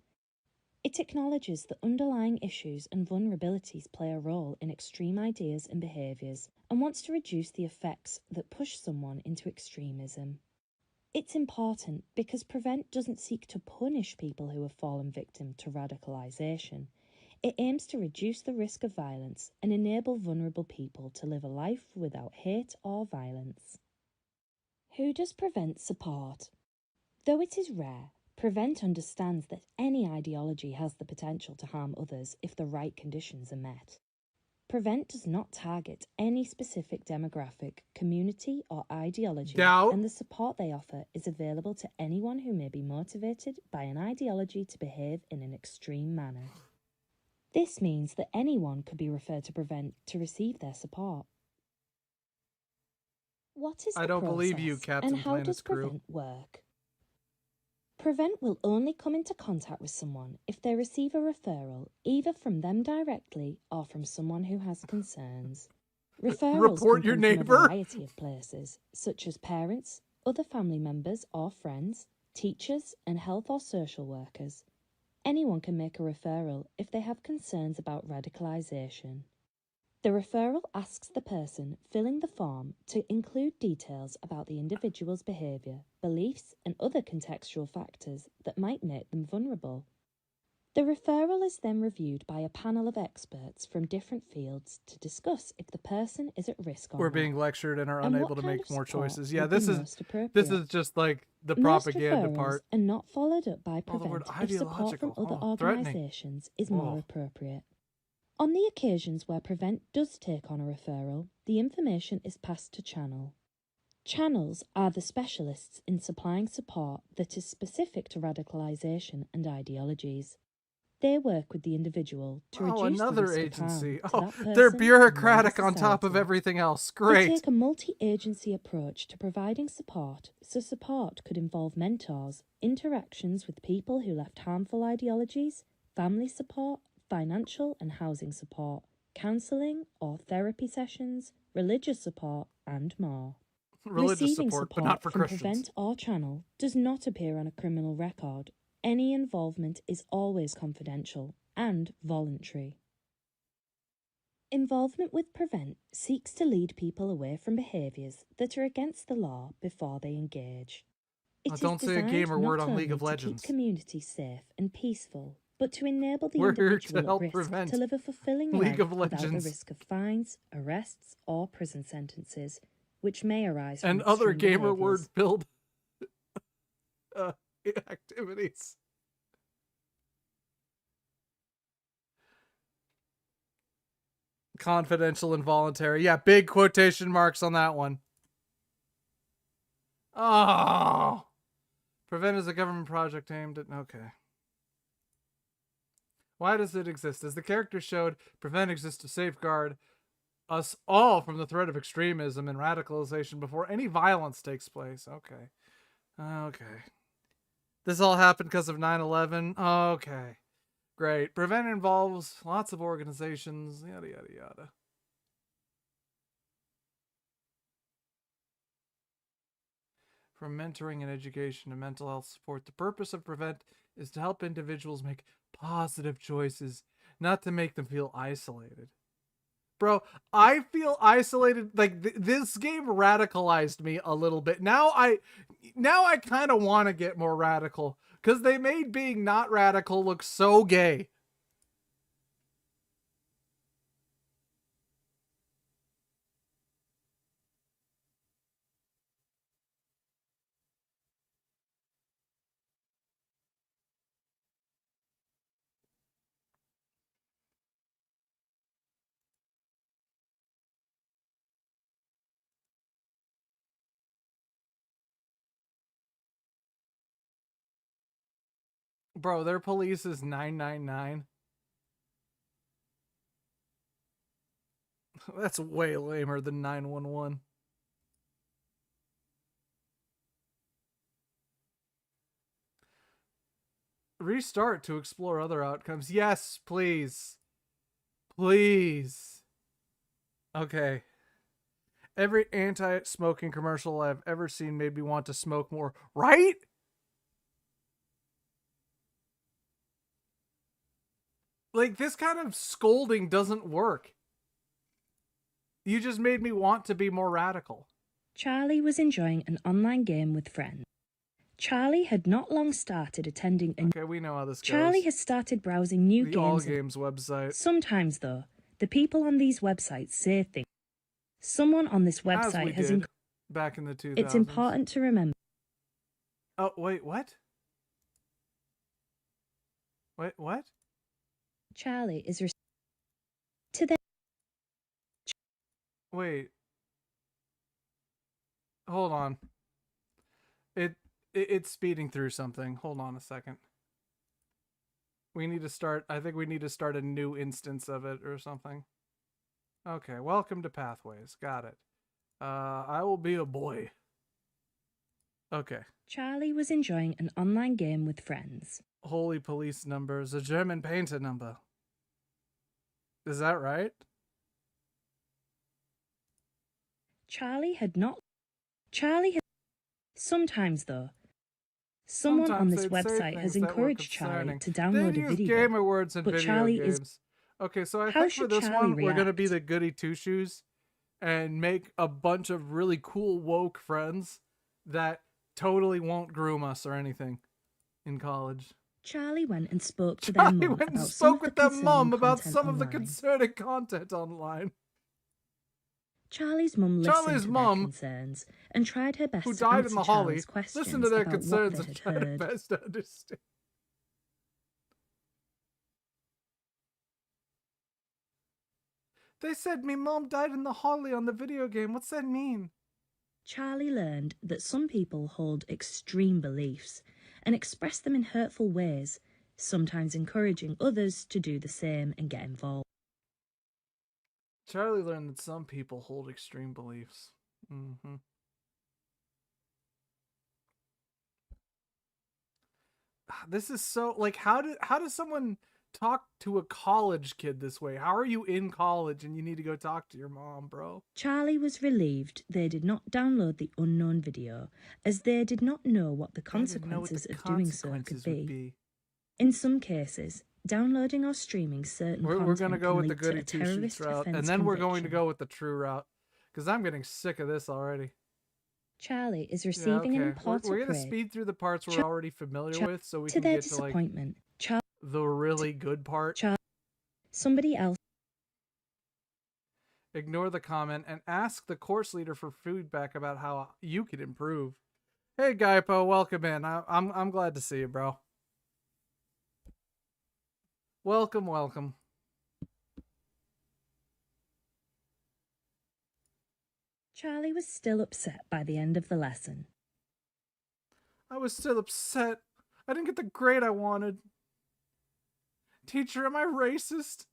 It acknowledges that underlying issues and vulnerabilities play a role in extreme ideas and behaviours and wants to reduce the effects that push someone into extremism. It's important because Prevent doesn't seek to punish people who have fallen victim to radicalisation. It aims to reduce the risk of violence and enable vulnerable people to live a life without hate or violence. Who does Prevent support? Though it is rare, Prevent understands that any ideology has the potential to harm others if the right conditions are met. Prevent does not target any specific demographic, community or ideology, and the support they offer is available to anyone who may be motivated by an ideology to behave in an extreme manner. This means that anyone could be referred to Prevent to receive their support. What is the I don't process, believe you, Captain and how Planet's does Prevent work? Prevent will only come into contact with someone if they receive a referral, either from them directly or from someone who has concerns. Referrals Report can your come neighbor. from a variety of places, such as parents, other family members or friends, teachers, and health or social workers. Anyone can make a referral if they have concerns about radicalisation. The referral asks the person filling the form to include details about the individual's behaviour, beliefs, and other contextual factors that might make them vulnerable. The referral is then reviewed by a panel of experts from different fields to discuss if the person is at risk or We're not. being lectured and are and unable what to kind make of more support choices. Yeah, would be this most is appropriate. just like the Most propaganda referrals part. are not followed up by Oh, the word Prevent if support from ideological. other Oh, threatening. organisations is more appropriate. On the occasions where Prevent does take on a referral, the information is passed to Channel. Channels are the specialists in supplying support that is specific to radicalisation and ideologies. They work with the individual to reduce another the risk agency. of harm to that person They're and bureaucratic wider on top of society. everything else. They Great. take a multi-agency approach to providing support, so support could involve mentors, interactions with people who left harmful ideologies, family support, financial and housing support, counselling or therapy sessions, religious support, and more. Religious Receiving support, but not for from Christians. Prevent or Channel does not appear on a criminal record. Any involvement is always confidential and voluntary. Involvement with Prevent seeks to lead people away from behaviours that are against the law before they engage. It is Don't say a designed gamer word not on League only of to keep Legends. communities safe and peaceful, but to enable the We're here to individual help at risk prevent to live a fulfilling League life of without the Legends. risk of fines, arrests, or prison sentences, which may arise from And other extreme gamer behaviours. word filled activities. Confidential and voluntary. Yeah, big quotation marks on that one. Oh. Prevent is a government project aimed at... Okay. Why does it exist? As the character showed, Prevent exists to safeguard us all from the threat of extremism and radicalization before any violence takes place. Okay. Okay. This all happened because of 9/11. Okay. Great. Prevent involves lots of organizations, yada, yada, yada. from mentoring and education to mental health support. The purpose of Prevent is to help individuals make positive choices, not to make them feel isolated. Bro, I feel isolated. Like this game radicalized me a little bit. Now I kind of want to get more radical because they made being not radical look so gay. Bro, their police is 999. That's way lamer than 911. Restart to explore other outcomes. Yes, please. Please. Okay. Every anti-smoking commercial I've ever seen made me want to smoke more. Right? Like, this kind of scolding doesn't work. You just made me want to be more radical. Charlie was enjoying an online game with friends. Charlie had not long started attending a... Okay, we know how this goes. Charlie has started browsing new the games. All Games website. Sometimes, though, the people on these websites say things. Someone on this website has... back in the 2000s. It's important to remember. Oh, wait, what? Wait, what? Charlie is... to their... Wait. Hold on. It's speeding through something. Hold on a second. We need to start... I think we need to start a new instance of it or something. Okay, welcome to Pathways. Got it. I will be a boy. Okay. Charlie was enjoying an online game with friends. Holy police numbers. A German painter number. Is that right? Charlie had... Sometimes, though, someone on this website has encouraged Charlie to download a video. Gamer words and but video Charlie games. is... Okay, so I How think for should this Charlie one, we're going to be react? the goody two-shoes and make a bunch of really cool woke friends that totally won't groom us or anything in college. Charlie went and spoke to their mum about some of the concerning content online. Charlie's mum listened to their concerns and tried her best to answer Charlie's questions listened to their about concerns what they and had tried her heard. best to understand. They said me mom died in the holly on the video game. What's that mean? Charlie learned that some people hold extreme beliefs and express them in hurtful ways, sometimes encouraging others to do the same and get involved. Charlie learned that some people hold extreme beliefs. Mm-hmm. This is so, like, how does someone talk to a college kid this way? How are you in college and you need to go talk to your mom, bro? Charlie was relieved they did not download the unknown video, as they did not know what the consequences of doing so could be. In some cases, downloading or streaming certain content we're gonna go can with the lead to goody a two terrorist shoes route, offence and then we're going to conviction. go with the true route, because I'm getting sick of this already. Charlie is receiving an important We're gonna grade. speed through the parts we're already familiar with, so we To can their get to like disappointment, the really good part. somebody else. Ignore the comment and ask the course leader for feedback about how you could improve. Hey, Gaipo, welcome in. I'm glad to see you, bro. Welcome, welcome. Charlie was still upset by the end of the lesson. I was still upset. I didn't get the grade I wanted. Teacher, am I racist?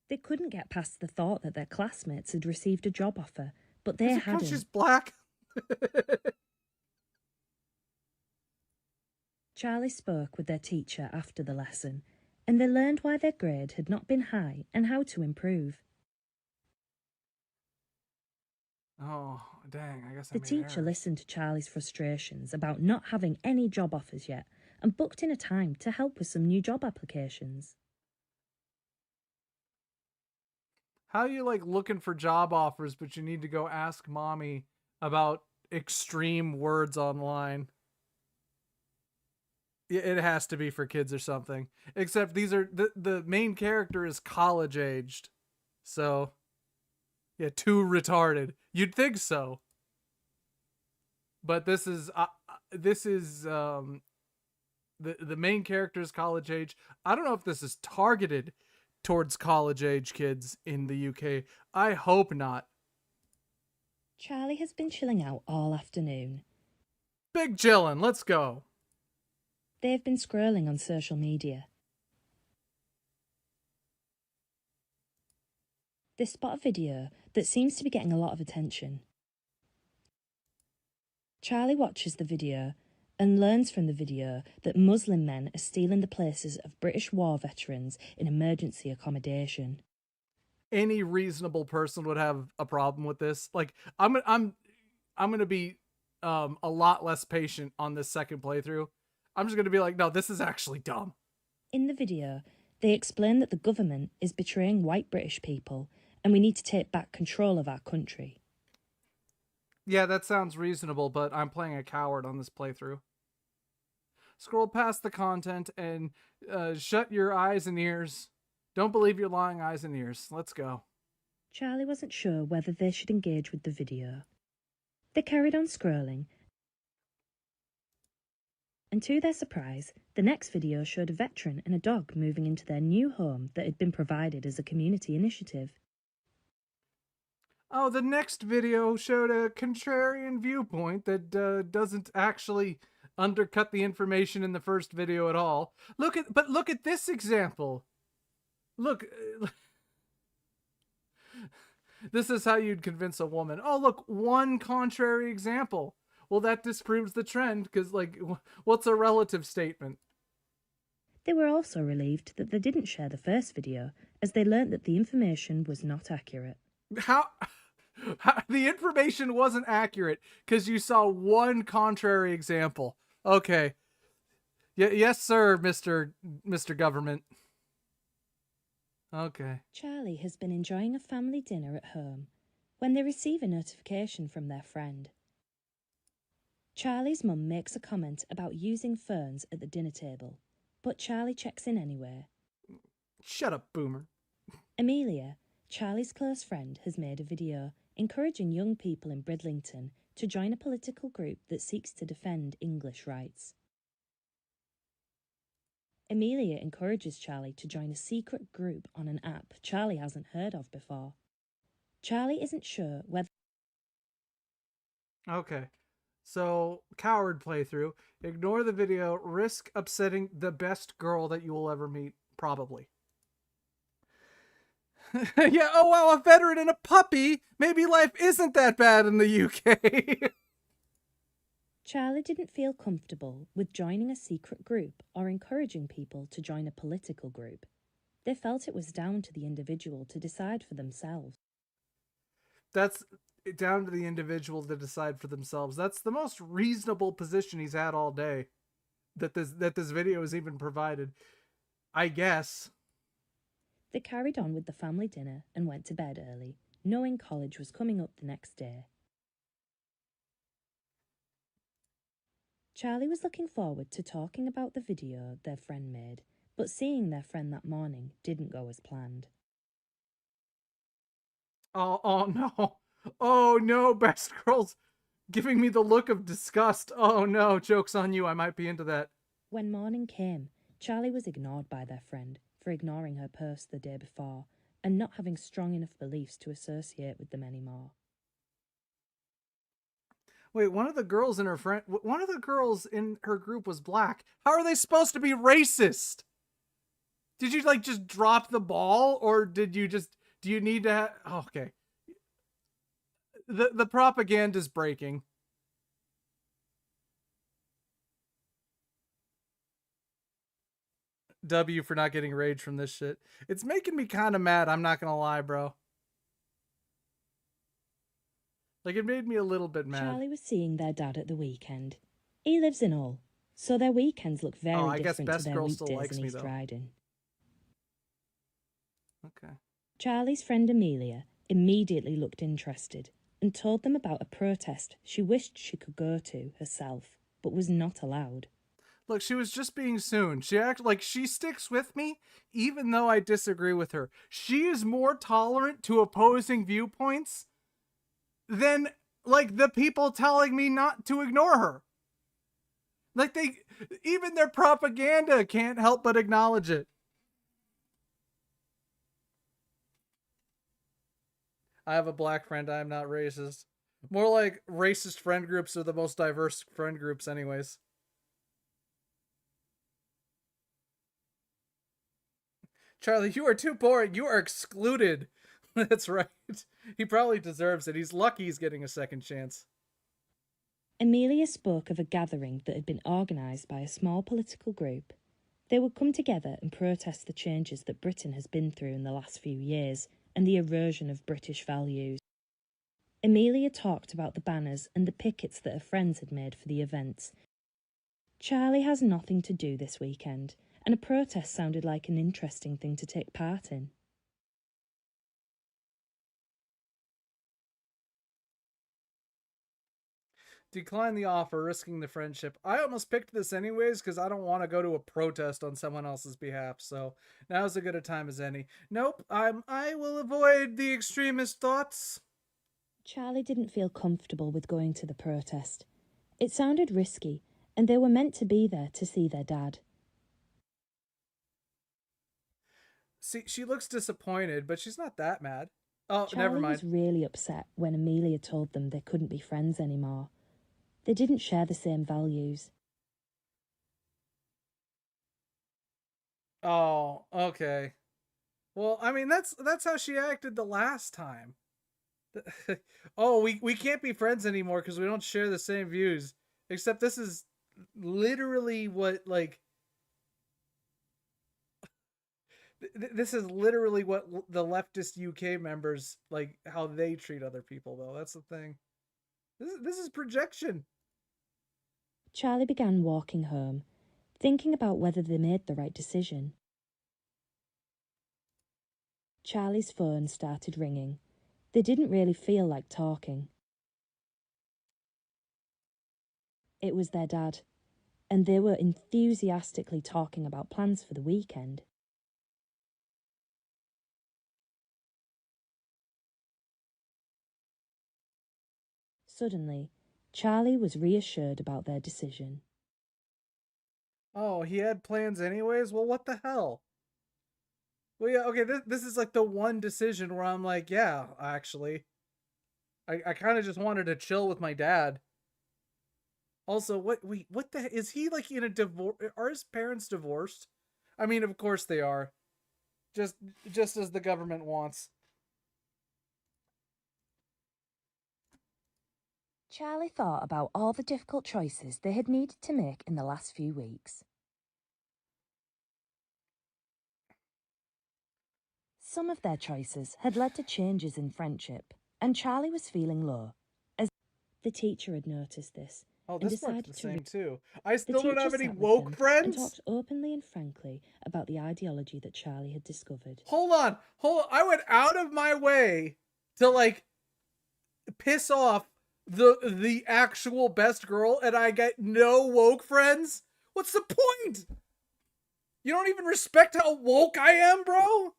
They couldn't get past the thought that their classmates had received a job offer, but they Is it 'cause hadn't. she's black? Charlie spoke with their teacher after the lesson, and they learned why their grade had not been high and how to improve. Oh, dang, I guess I The made teacher errors. listened to Charlie's frustrations about not having any job offers yet and booked in a time to help with some new job applications. How are you like looking for job offers, but you need to go ask mommy about extreme words online? It has to be for kids or something. Except these are the main character is college aged, so yeah, too retarded. You'd think so, but this is the main character is college age. I don't know if this is targeted towards college age kids in the UK. I hope not. Charlie has been chilling out all afternoon. Big chillin', let's go. They have been scrolling on social media. They spot a video that seems to be getting a lot of attention. Charlie watches the video and learns from the video that Muslim men are stealing the places of British war veterans in emergency accommodation. Any reasonable person would have a problem with this. Like I'm gonna be a lot less patient on this second playthrough. I'm just gonna be like, no, this is actually dumb. In the video, they explain that the government is betraying white British people and we need to take back control of our country. Yeah, that sounds reasonable, but I'm playing a coward on this playthrough. Scroll past the content and shut your eyes and ears. Don't believe your lying eyes and ears. Let's go. Charlie wasn't sure whether they should engage with the video. They carried on scrolling, and to their surprise, the next video showed a veteran and a dog moving into their new home that had been provided as a community initiative. Oh, the next video showed a contrarian viewpoint that doesn't actually undercut the information in the first video at all. Look at this example. Look, this is how you'd convince a woman. Oh, look, one contrary example. Well, that disproves the trend because, like, what's a relative statement? They were also relieved that they didn't share the first video, as they learnt that the information was not accurate. How the information wasn't accurate because you saw one contrary example. Okay. Yes, sir, Mr. Government. Okay. Charlie has been enjoying a family dinner at home when they receive a notification from their friend. Charlie's mum makes a comment about using phones at the dinner table, but Charlie checks in anyway. Shut up, boomer. Amelia, Charlie's close friend, has made a video encouraging young people in Bridlington to join a political group that seeks to defend English rights. Amelia encourages Charlie to join a secret group on an app Charlie hasn't heard of before. Charlie isn't sure whether... Okay. So, coward playthrough. Ignore the video. Risk upsetting the best girl that you will ever meet. Probably. Yeah, oh wow, a veteran and a puppy. Maybe life isn't that bad in the UK. Charlie didn't feel comfortable with joining a secret group or encouraging people to join a political group. They felt it was down to the individual to decide for themselves. That's down to the individual to decide for themselves. That's the most reasonable position he's had all day. That this video is even provided. I guess. They carried on with the family dinner and went to bed early, knowing college was coming up the next day. Charlie was looking forward to talking about the video their friend made, but seeing their friend that morning didn't go as planned. Oh no. Oh no, best girl's giving me the look of disgust. Oh no, joke's on you, I might be into that. When morning came, Charlie was ignored by their friend for ignoring her post the day before and not having strong enough beliefs to associate with them anymore. Wait, one of the girls in her group was black. How are they supposed to be racist? Did you like just drop the ball, or do you need to okay. The propaganda's breaking. W for not getting rage from this shit. It's making me kind of mad, I'm not gonna lie, bro. Like, it made me a little bit mad. Charlie was seeing their dad at the weekend. He lives in Hull, so their weekends look very I guess different to Best their Girl still weekdays likes in me, East though. Riding. Okay. Charlie's friend Amelia immediately looked interested and told them about a protest she wished she could go to herself, but was not allowed. Look, she was just being Soon. She acted like she sticks with me, even though I disagree with her. She is more tolerant to opposing viewpoints than, like, the people telling me not to ignore her. Like, even their propaganda can't help but acknowledge it. I have a black friend. I am not racist. More like racist friend groups are the most diverse friend groups, anyways. Charlie, you are too boring. You are excluded. That's right. He probably deserves it. He's lucky he's getting a second chance. Amelia spoke of a gathering that had been organised by a small political group. They would come together and protest the changes that Britain has been through in the last few years and the erosion of British values. Amelia talked about the banners and the pickets that her friends had made for the events. Charlie has nothing to do this weekend, and a protest sounded like an interesting thing to take part in. Decline the offer, risking the friendship. I almost picked this anyways because I don't want to go to a protest on someone else's behalf. So now's as good a time as any. Nope, I will avoid the extremist thoughts. Charlie didn't feel comfortable with going to the protest. It sounded risky, and they were meant to be there to see their dad. See, she looks disappointed, but she's not that mad. Oh, Charlie never mind. was really upset when Amelia told them they couldn't be friends anymore. They didn't share the same values. Oh, okay. Well, I mean that's how she acted the last time. Oh, we can't be friends anymore because we don't share the same views. Except this is literally what, like, this is literally what the leftist UK members, like, how they treat other people, though. That's the thing. This is projection. Charlie began walking home, thinking about whether they made the right decision. Charlie's phone started ringing. They didn't really feel like talking. It was their dad, and they were enthusiastically talking about plans for the weekend. Suddenly, Charlie was reassured about their decision. Oh, he had plans anyways? Well, what the hell? Well, yeah, okay, this is like the one decision where I'm like, yeah, actually. I kind of just wanted to chill with my dad. Also, what the is he, like, in a divorce? Are his parents divorced? I mean, of course they are. Just as the government wants. Charlie thought about all the difficult choices they had needed to make in the last few weeks. Some of their choices had led to changes in friendship, and Charlie was feeling low. As the teacher had noticed this Oh, and this worked decided the to same too. I the still don't teacher have any sat with woke them and friends. talked openly and frankly about the ideology that Charlie had discovered. Hold on. I went out of my way to, like, piss off the actual best girl, and I get no woke friends. What's the point? You don't even respect how woke I am, bro?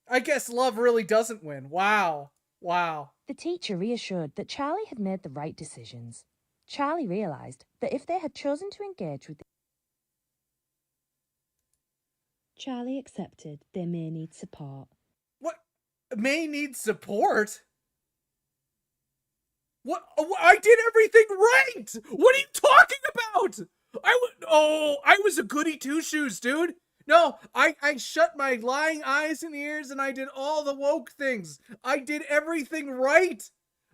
I guess love really doesn't win. Wow. The teacher reassured that Charlie had made the right decisions. Charlie realised that if they had chosen to engage with Charlie accepted they may need support. What? May need support? What? I did everything right. What are you talking about? I was a goody two shoes, dude. No, I shut my lying eyes and ears and I did all the woke things. I did everything right.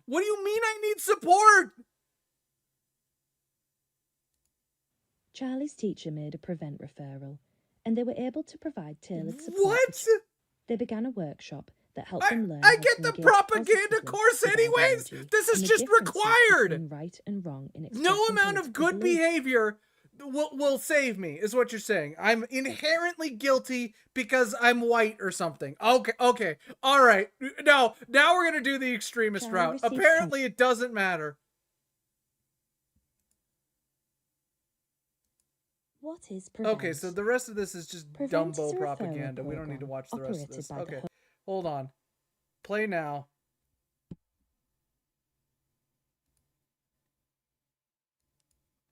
What do you mean I need support? Charlie's teacher made a prevent referral, and they were able to provide tailored support. What? They began a workshop that help them learn I how get to the engage propaganda positively course with anyways. ideology This is and the just differences required. between right and wrong in No expressing amount of political good beliefs. behavior will save me, is what you're saying. I'm inherently guilty because I'm white or something. Okay, all right. No, now we're gonna do the extremist Charlie route. received Apparently, it doesn't matter. What is prevent? Okay, so the rest of this is just Prevent is Dumbo a referral propaganda. We don't need to program watch the rest of operated this. by the Okay, hold on. Play now.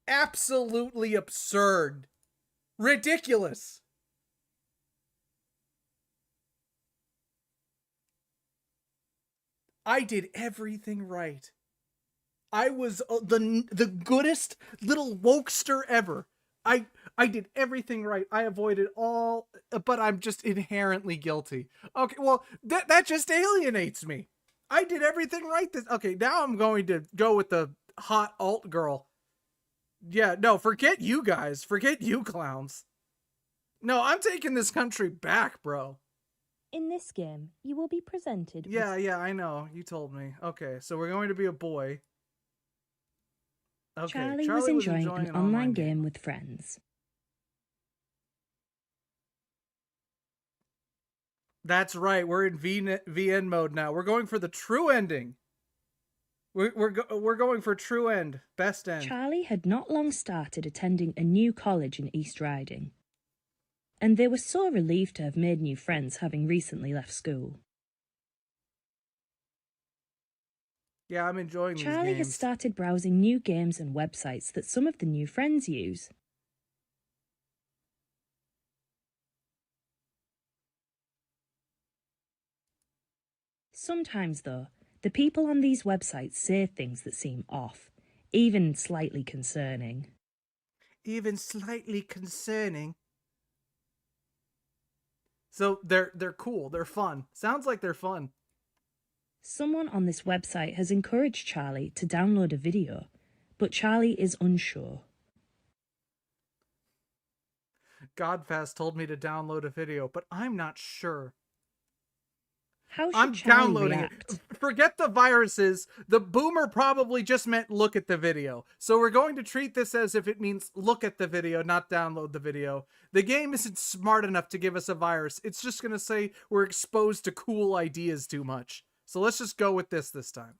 Absolutely absurd. Ridiculous. I did everything right. I was the goodest little wokester ever. I did everything right. I avoided all, but I'm just inherently guilty. Okay, well that just alienates me. I did everything right. Okay, now I'm going to go with the hot alt girl. Yeah, no, forget you guys. Forget you clowns. No, I'm taking this country back, bro. In this game, you will be presented Yeah, with... yeah, I know. You told me. Okay, so we're going to be a boy. Okay, Charlie was enjoying an online game with friends. That's right. We're in VN mode now. We're going for the true ending. We're going for true end, best end. Charlie had not long started attending a new college in East Riding, and they were so relieved to have made new friends having recently left school. Yeah, I'm enjoying these games. Charlie has started browsing new games and websites that some of the new friends use. Sometimes, though, the people on these websites say things that seem off, even slightly concerning. Even slightly concerning. So they're cool. They're fun. Sounds like they're fun. Someone on this website has encouraged Charlie to download a video, but Charlie is unsure. Godfast told me to download a video, but I'm not sure. How should I'm Charlie downloading react? it. Forget the viruses. The boomer probably just meant look at the video. So we're going to treat this as if it means look at the video, not download the video. The game isn't smart enough to give us a virus. It's just going to say we're exposed to cool ideas too much. So let's just go with this time.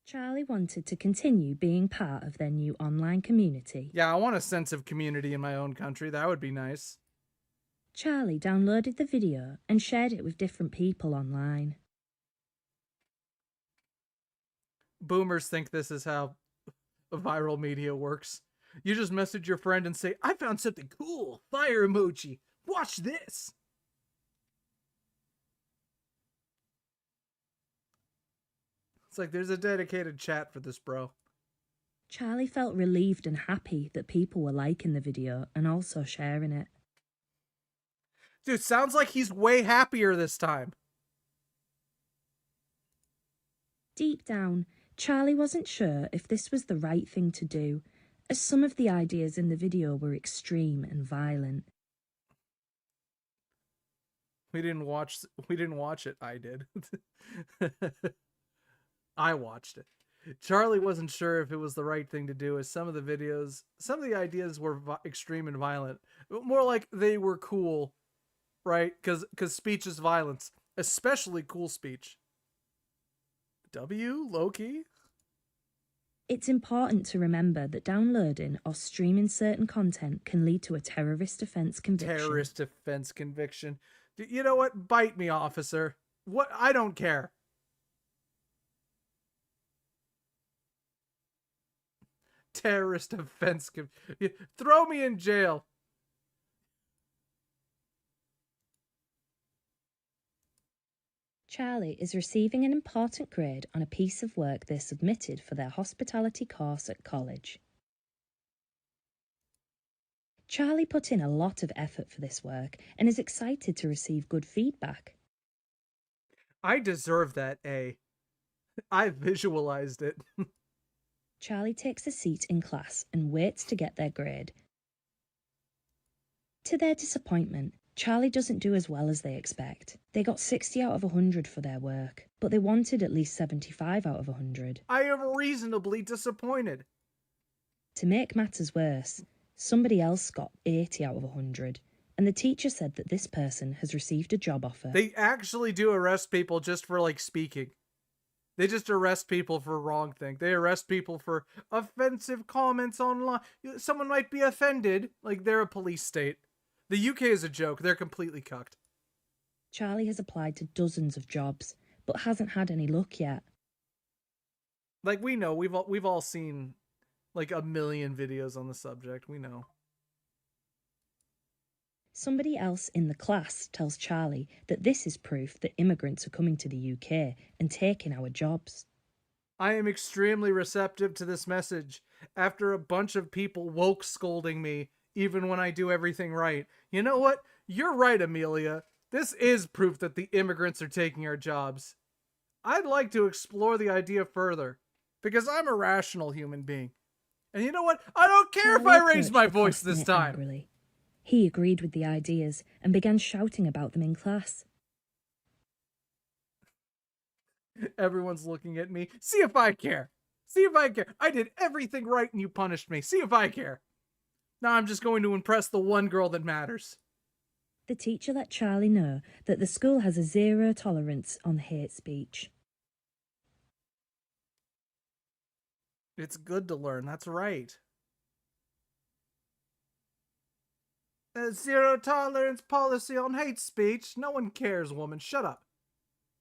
Charlie wanted to continue being part of their new online community. Yeah, I want a sense of community in my own country. That would be nice. Charlie downloaded the video and shared it with different people online. Boomers think this is how viral media works. You just message your friend and say, I found something cool. Fire emoji. Watch this. It's like there's a dedicated chat for this, bro. Charlie felt relieved and happy that people were liking the video and also sharing it. Dude, sounds like he's way happier this time. Deep down, Charlie wasn't sure if this was the right thing to do, as some of the ideas in the video were extreme and violent. We didn't watch it. I did. I watched it. Charlie wasn't sure if it was the right thing to do, as some of the ideas were extreme and violent. More like they were cool, right? Because speech is violence, especially cool speech. Loki? It's important to remember that downloading or streaming certain content can lead to a terrorist offence conviction. Terrorist offense conviction. You know what? Bite me, officer. What? I don't care. Terrorist offense. Throw me in jail. Charlie is receiving an important grade on a piece of work they submitted for their hospitality course at college. Charlie put in a lot of effort for this work and is excited to receive good feedback. I deserve that A. I visualized it. Charlie takes a seat in class and waits to get their grade. To their disappointment, Charlie doesn't do as well as they expect. They got 60 out of 100 for their work, but they wanted at least 75 out of 100. I am reasonably disappointed. To make matters worse, somebody else got 80 out of 100, and the teacher said that this person has received a job offer. They actually do arrest people just for, speaking. They just arrest people for wrong thing. They arrest people for offensive comments online. Someone might be offended, like they're a police state. The UK is a joke. They're completely cucked. Charlie has applied to dozens of jobs, but hasn't had any luck yet. Like, we know, we've all seen like a million videos on the subject. We know. Somebody else in the class tells Charlie that this is proof that immigrants are coming to the UK and taking our jobs. I am extremely receptive to this message after a bunch of people woke scolding me even when I do everything right. You know what? You're right, Amelia. This is proof that the immigrants are taking our jobs. I'd like to explore the idea further because I'm a rational human being. And you know what? I don't care if I raise my voice this time. Angrily. He agreed with the ideas and began shouting about them in class. Everyone's looking at me. See if I care. See if I care. I did everything right and you punished me. See if I care. Now I'm just going to impress the one girl that matters. The teacher let Charlie know that the school has a zero tolerance on hate speech. It's good to learn, that's right. A zero tolerance policy on hate speech. No one cares, woman. Shut up.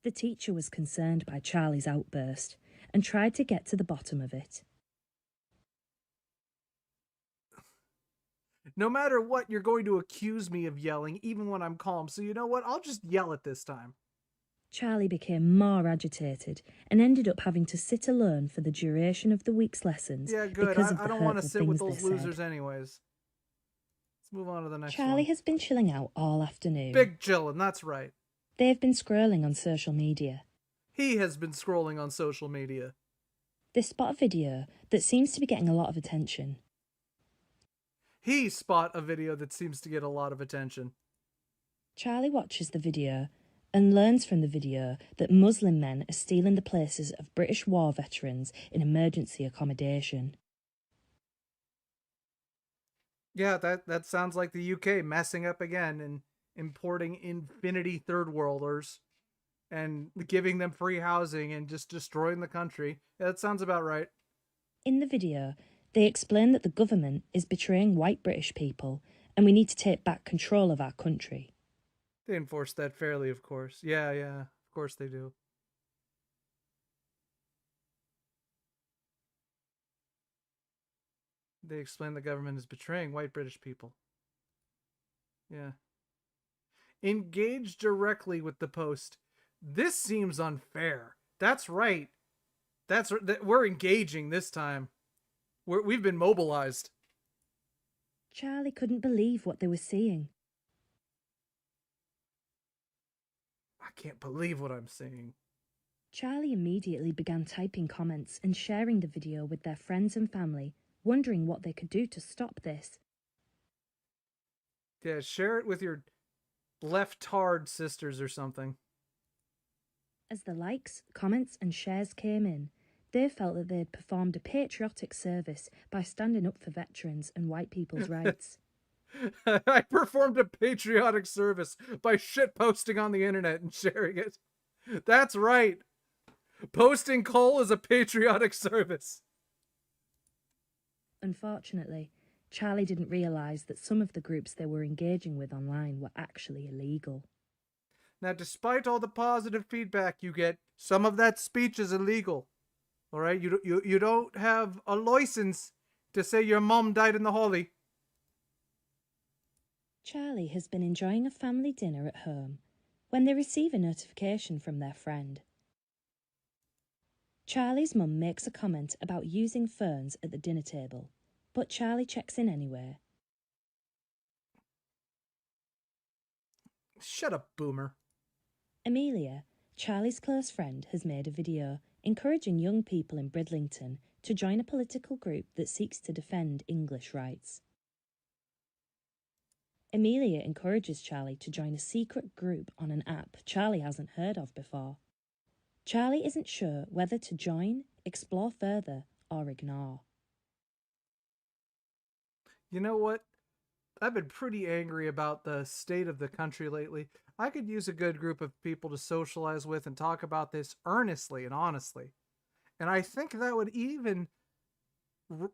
The teacher was concerned by Charlie's outburst and tried to get to the bottom of it. No matter what, you're going to accuse me of yelling, even when I'm calm. So you know what? I'll just yell it this time. Charlie became more agitated and ended up having to sit alone for the duration of the week's lessons. Yeah, good. Because of I the don't want to hurtful sit with things those they losers said. anyways. Let's move on to the next Charlie one. has been chilling out all afternoon. Big chillin', that's right. They have been scrolling on social media. He has been scrolling on social media. They spot a video that seems to be getting a lot of attention. He spot a video that seems to get a lot of attention. Charlie watches the video and learns from the video that Muslim men are stealing the places of British war veterans in emergency accommodation. Yeah, that sounds like the UK messing up again and importing infinity third worlders and giving them free housing and just destroying the country. Yeah, that sounds about right. In the video, they explain that the government is betraying white British people and we need to take back control of our country. They enforce that fairly, of course. Yeah, of course they do. They explain the government is betraying white British people. Yeah. Engage directly with the post. This seems unfair. That's right. We're engaging this time. We've been mobilized. Charlie couldn't believe what they were seeing. I can't believe what I'm seeing. Charlie immediately began typing comments and sharing the video with their friends and family, wondering what they could do to stop this. Yeah, share it with your left-tard sisters or something. As the likes, comments and shares came in, they felt that they had performed a patriotic service by standing up for veterans and white people's rights. I performed a patriotic service by shitposting on the internet and sharing it. That's right. Posting coal is a patriotic service. Unfortunately, Charlie didn't realise that some of the groups they were engaging with online were actually illegal. Now, despite all the positive feedback you get, some of that speech is illegal. All right? You don't have a license to say your mom died in the holly. Charlie has been enjoying a family dinner at home when they receive a notification from their friend. Charlie's mum makes a comment about using phones at the dinner table, but Charlie checks in anyway. Shut up, boomer. Amelia, Charlie's close friend, has made a video encouraging young people in Bridlington to join a political group that seeks to defend English rights. Amelia encourages Charlie to join a secret group on an app Charlie hasn't heard of before. Charlie isn't sure whether to join, explore further, or ignore. You know what? I've been pretty angry about the state of the country lately. I could use a good group of people to socialize with and talk about this earnestly and honestly. And I think that would even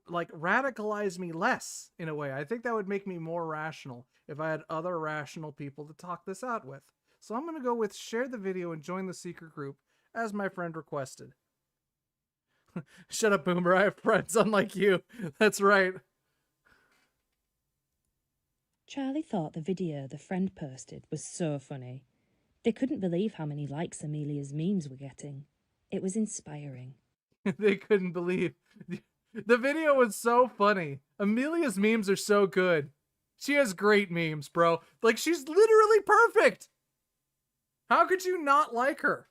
like radicalize me less in a way. I think that would make me more rational if I had other rational people to talk this out with. So I'm going to go with share the video and join the secret group as my friend requested. Shut up, Boomer. I have friends unlike you. That's right. Charlie thought the video the friend posted was so funny. They couldn't believe how many likes Amelia's memes were getting. It was inspiring. They couldn't believe. The video was so funny. Amelia's memes are so good. She has great memes, bro. Like, she's literally perfect. How could you not like her?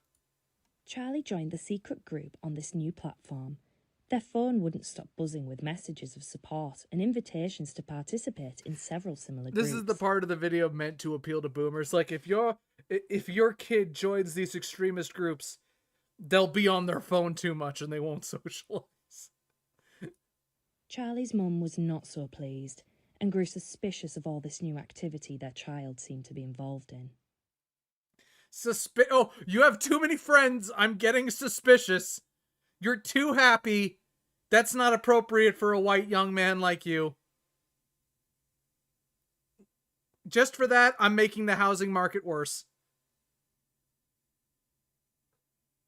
Charlie joined the secret group on this new platform. Their phone wouldn't stop buzzing with messages of support and invitations to participate in several similar groups. This is the part of the video meant to appeal to boomers. Like, if your kid joins these extremist groups, they'll be on their phone too much and they won't socialize. Charlie's mum was not so pleased and grew suspicious of all this new activity their child seemed to be involved in. Oh, you have too many friends. I'm getting suspicious. You're too happy. That's not appropriate for a white young man like you. Just for that, I'm making the housing market worse.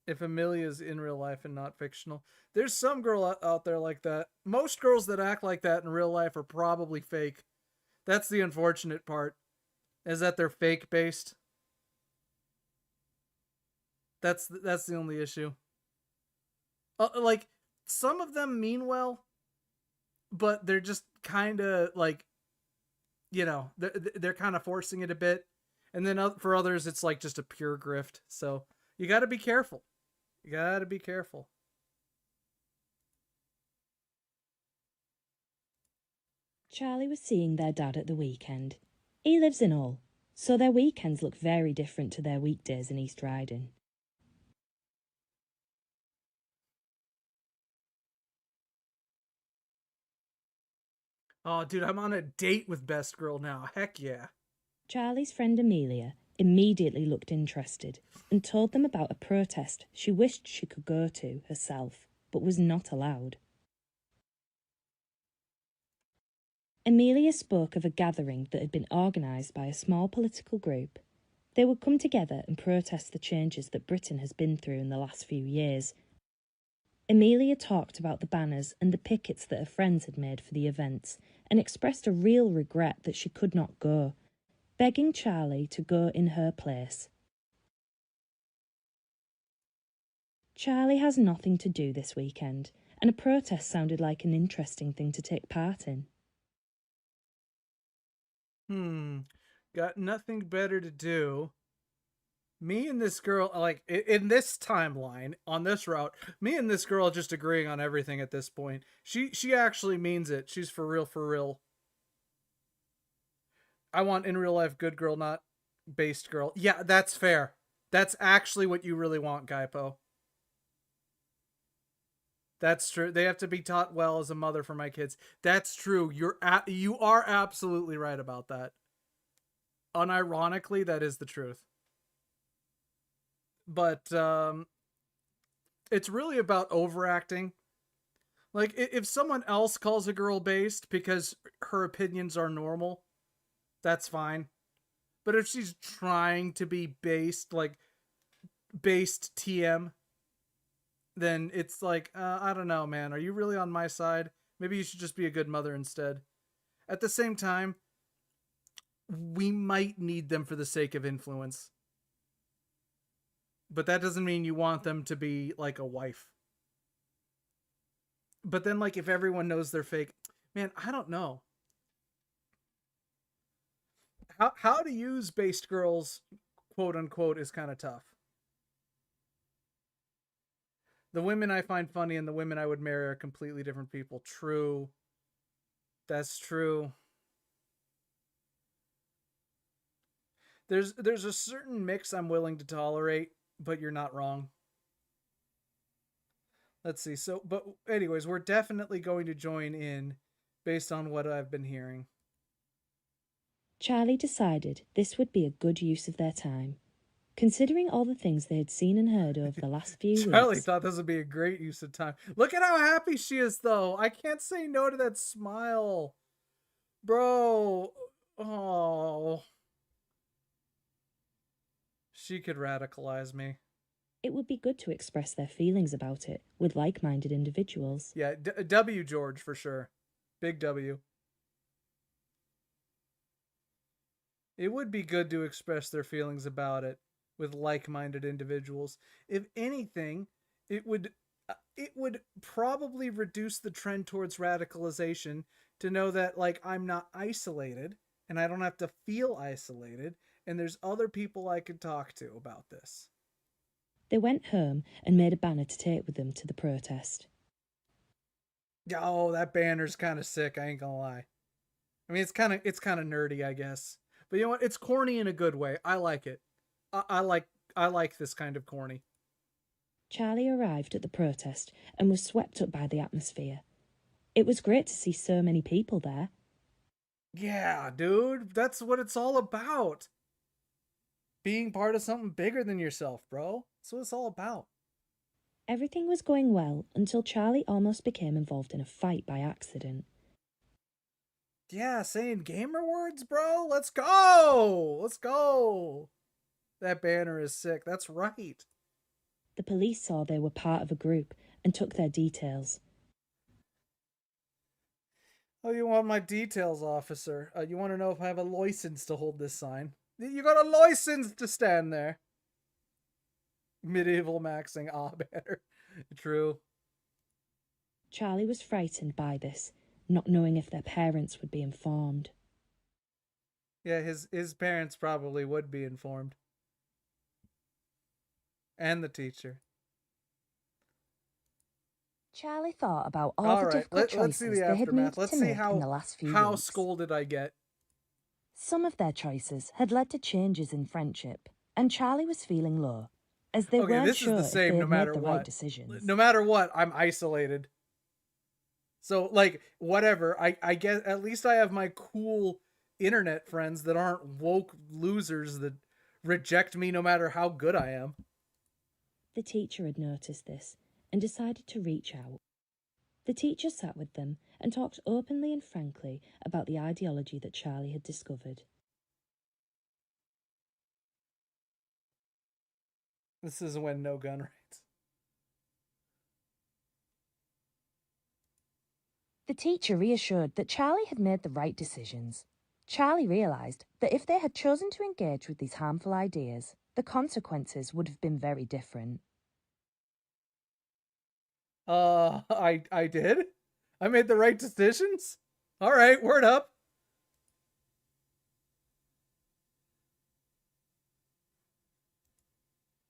If Amelia's in real life and not fictional. There's some girl out there like that. Most girls that act like that in real life are probably fake. That's the unfortunate part, is that they're fake based. That's the only issue. Like, some of them mean well, but they're just kind of like, you know, they're kind of forcing it a bit. And then for others, it's like just a pure grift. So you got to be careful. You got to be careful. Charlie was seeing their dad at the weekend. He lives in Hull, so their weekends look very different to their weekdays in East Riding. Oh, dude, I'm on a date with Best Girl now. Heck yeah. Charlie's friend Amelia immediately looked interested and told them about a protest she wished she could go to herself, but was not allowed. Amelia spoke of a gathering that had been organised by a small political group. They would come together and protest the changes that Britain has been through in the last few years. Amelia talked about the banners and the pickets that her friends had made for the events and expressed a real regret that she could not go, begging Charlie to go in her place. Charlie has nothing to do this weekend, and a protest sounded like an interesting thing to take part in. Got nothing better to do. Me and this girl, like, in this timeline, on this route, me and this girl are just agreeing on everything at this point. She actually means it. She's for real, for real. I want in real life good girl, not based girl. Yeah, that's fair. That's actually what you really want, Gaipo. That's true. They have to be taught well as a mother for my kids. That's true. You are absolutely right about that. Unironically, that is the truth. But it's really about overacting. Like, if someone else calls a girl based because her opinions are normal, that's fine. But if she's trying to be based, like, based TM, then it's like, I don't know, man. Are you really on my side? Maybe you should just be a good mother instead. At the same time, we might need them for the sake of influence. But that doesn't mean you want them to be like a wife. But then, like, if everyone knows they're fake, man, I don't know. How to use based girls, quote unquote, is kind of tough. The women I find funny and the women I would marry are completely different people. True. That's true. There's a certain mix I'm willing to tolerate, but you're not wrong. Let's see. So, but anyways, we're definitely going to join in based on what I've been hearing. Charlie decided this would be a good use of their time. Considering all the things they had seen and heard over the last few Charlie weeks, thought this would be a great use of time. Look at how happy she is, though. I can't say no to that smile. Bro. Oh. She could radicalize me. it would be good to express their feelings about it with like-minded individuals. Yeah, W George for sure. Big W. It would be good to express their feelings about it with like-minded individuals. If anything, it would probably reduce the trend towards radicalization to know that like I'm not isolated and I don't have to feel isolated and there's other people I could talk to about this. They went home and made a banner to take with them to the protest. Oh, that banner's kind of sick, I ain't gonna lie. I mean, it's kind of nerdy, I guess. But you know what? It's corny in a good way. I like it. I like this kind of corny. Charlie arrived at the protest and was swept up by the atmosphere. It was great to see so many people there. Yeah, dude, that's what it's all about. Being part of something bigger than yourself, bro. That's what it's all about. Everything was going well until Charlie almost became involved in a fight by accident. Yeah, saying gamer words, bro. Let's go. Let's go. That banner is sick. That's right. The police saw they were part of a group and took their details. Oh, you want my details, officer? You want to know if I have a license to hold this sign? You got a license to stand there. Medieval maxing. Ah, banner. True. Charlie was frightened by this, not knowing if their parents would be informed. Yeah, his parents probably would be informed. And the teacher. Charlie thought about all All the right, difficult let's see choices the they had aftermath. needed Let's to see make in the last few how weeks. scolded I get. Some of their choices had led to changes in friendship, and Charlie was feeling low, as they weren't This sure is the if same they no had matter made the what. right decisions. No matter what, I'm isolated. So like whatever, I guess at least I have my cool internet friends that aren't woke losers that reject me no matter how good I am. The teacher had noticed this and decided to reach out. The teacher sat with them and talked openly and frankly about the ideology that Charlie had discovered. This is when no gun rights. The teacher reassured that Charlie had made the right decisions. Charlie realised that if they had chosen to engage with these harmful ideas, the consequences would have been very different. I did? I made the right decisions? All right, word up.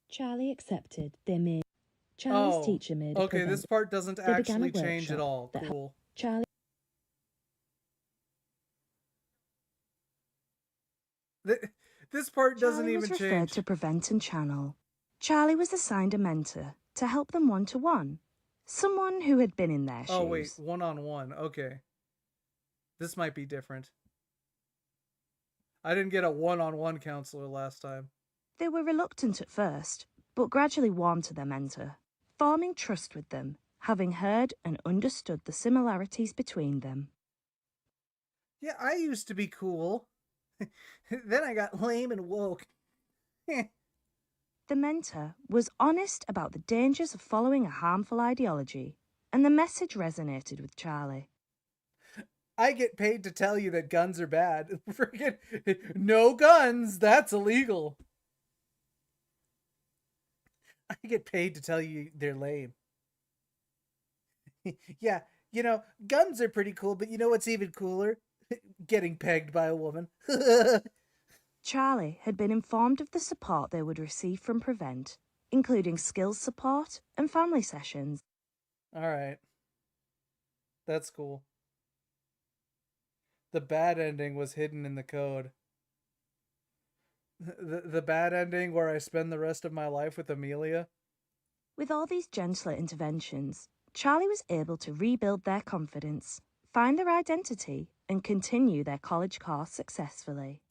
Charlie accepted they made. Charlie's teacher made a okay, this part doesn't They began a actually change at workshop all. that Cool. Charlie. This part doesn't Charlie even was referred change. to Prevent and Channel. Charlie was assigned a mentor to help them one-to-one, someone who had been in their shoes. Oh wait, one-on-one. Okay. This might be different. I didn't get a one-on-one counselor last time. They were reluctant at first, but gradually warmed to their mentor, forming trust with them, having heard and understood the similarities between them. Yeah, I used to be cool. Then I got lame and woke. The mentor was honest about the dangers of following a harmful ideology, and the message resonated with Charlie. I get paid to tell you that guns are bad. Freaking no guns, that's illegal. I get paid to tell you they're lame. Yeah, guns are pretty cool, but you know what's even cooler? Getting pegged by a woman. Charlie had been informed of the support they would receive from Prevent, including skills support and family sessions. All right. That's cool. The bad ending was hidden in the code. The bad ending where I spend the rest of my life with Amelia. With all these gentler interventions, Charlie was able to rebuild their confidence, find their identity, and continue their college course successfully.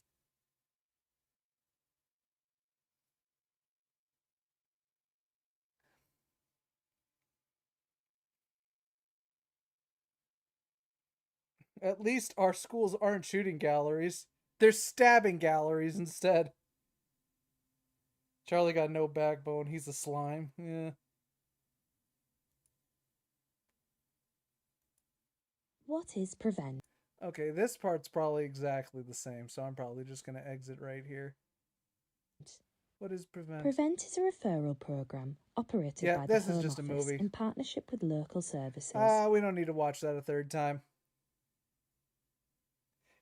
At least our schools aren't shooting galleries. They're stabbing galleries instead. Charlie got no backbone. He's a slime. Yeah. What is prevent? Okay, this part's probably exactly the same, so I'm probably just going to exit right here. What is prevent? Prevent is a referral program operated Yeah, by the this is Home just a Office movie. in partnership with local services. We don't need to watch that a third time.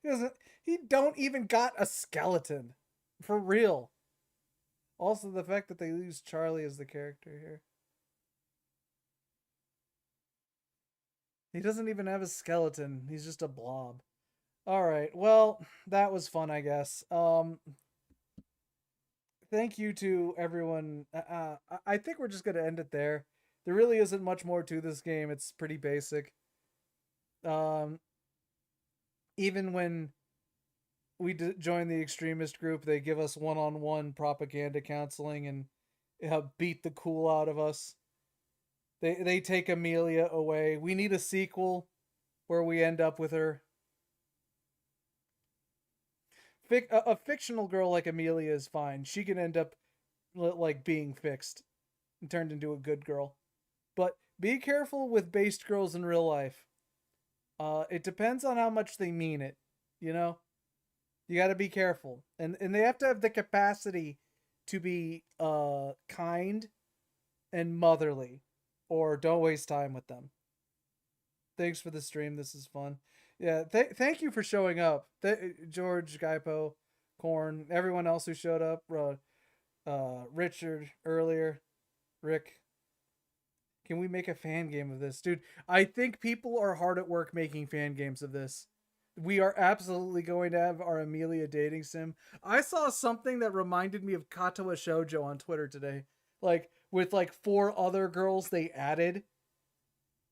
He doesn't. He don't even got a skeleton, for real. Also, the fact that they use Charlie as the character here. He doesn't even have a skeleton. He's just a blob. All right. Well, that was fun, I guess. Thank you to everyone. I think we're just gonna end it there. There really isn't much more to this game. It's pretty basic. Um, even when we join the extremist group, they give us one-on-one propaganda counseling and beat the cool out of us. They take Amelia away. We need a sequel where we end up with her. A fictional girl like Amelia is fine. She can end up like being fixed and turned into a good girl. But be careful with based girls in real life. It depends on how much they mean it. You know, you got to be careful, and they have to have the capacity to be kind and motherly, or don't waste time with them. Thanks for the stream. This is fun. Yeah, thank you for showing up, George, Gaipo, Corn, everyone else who showed up. Richard earlier, Rick. Can we make a fan game of this, dude? I think people are hard at work making fan games of this. We are absolutely going to have our Amelia dating sim. I saw something that reminded me of Katawa Shoujo on Twitter today, like with like 4 other girls they added,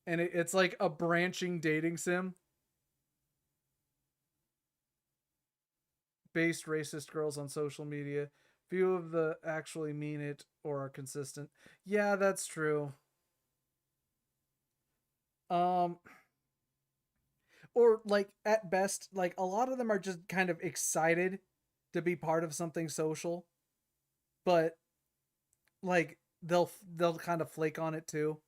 and it's like a branching dating sim based racist girls on social media. Few of the actually mean it or are consistent. Yeah, that's true. Um, or like at best, like a lot of them are just kind of excited to be part of something social, but like they'll kind of flake on it too.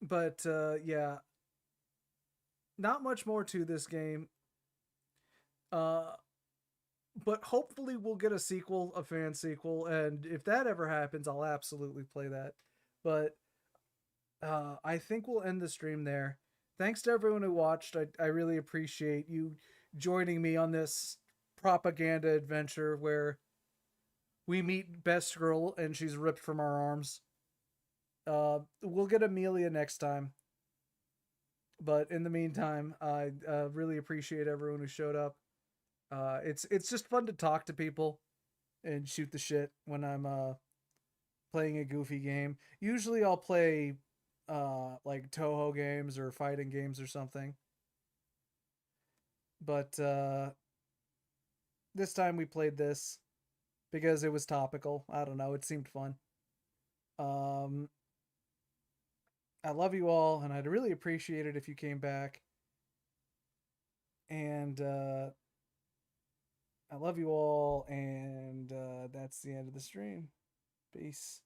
But yeah, not much more to this game. Uh, but hopefully we'll get a sequel, a fan sequel, and if that ever happens, I'll absolutely play that. But I think we'll end the stream there. Thanks to everyone who watched. I really appreciate you joining me on this propaganda adventure where we meet Best Girl and she's ripped from our arms. We'll get Amelia next time. But in the meantime, I really appreciate everyone who showed up. It's just fun to talk to people and shoot the shit when I'm playing a goofy game. Usually I'll play like Toho games or fighting games or something. But this time we played this because it was topical. I don't know, it seemed fun. Um I love you all and I'd really appreciate it if you came back. And I love you all and that's the end of the stream. Peace.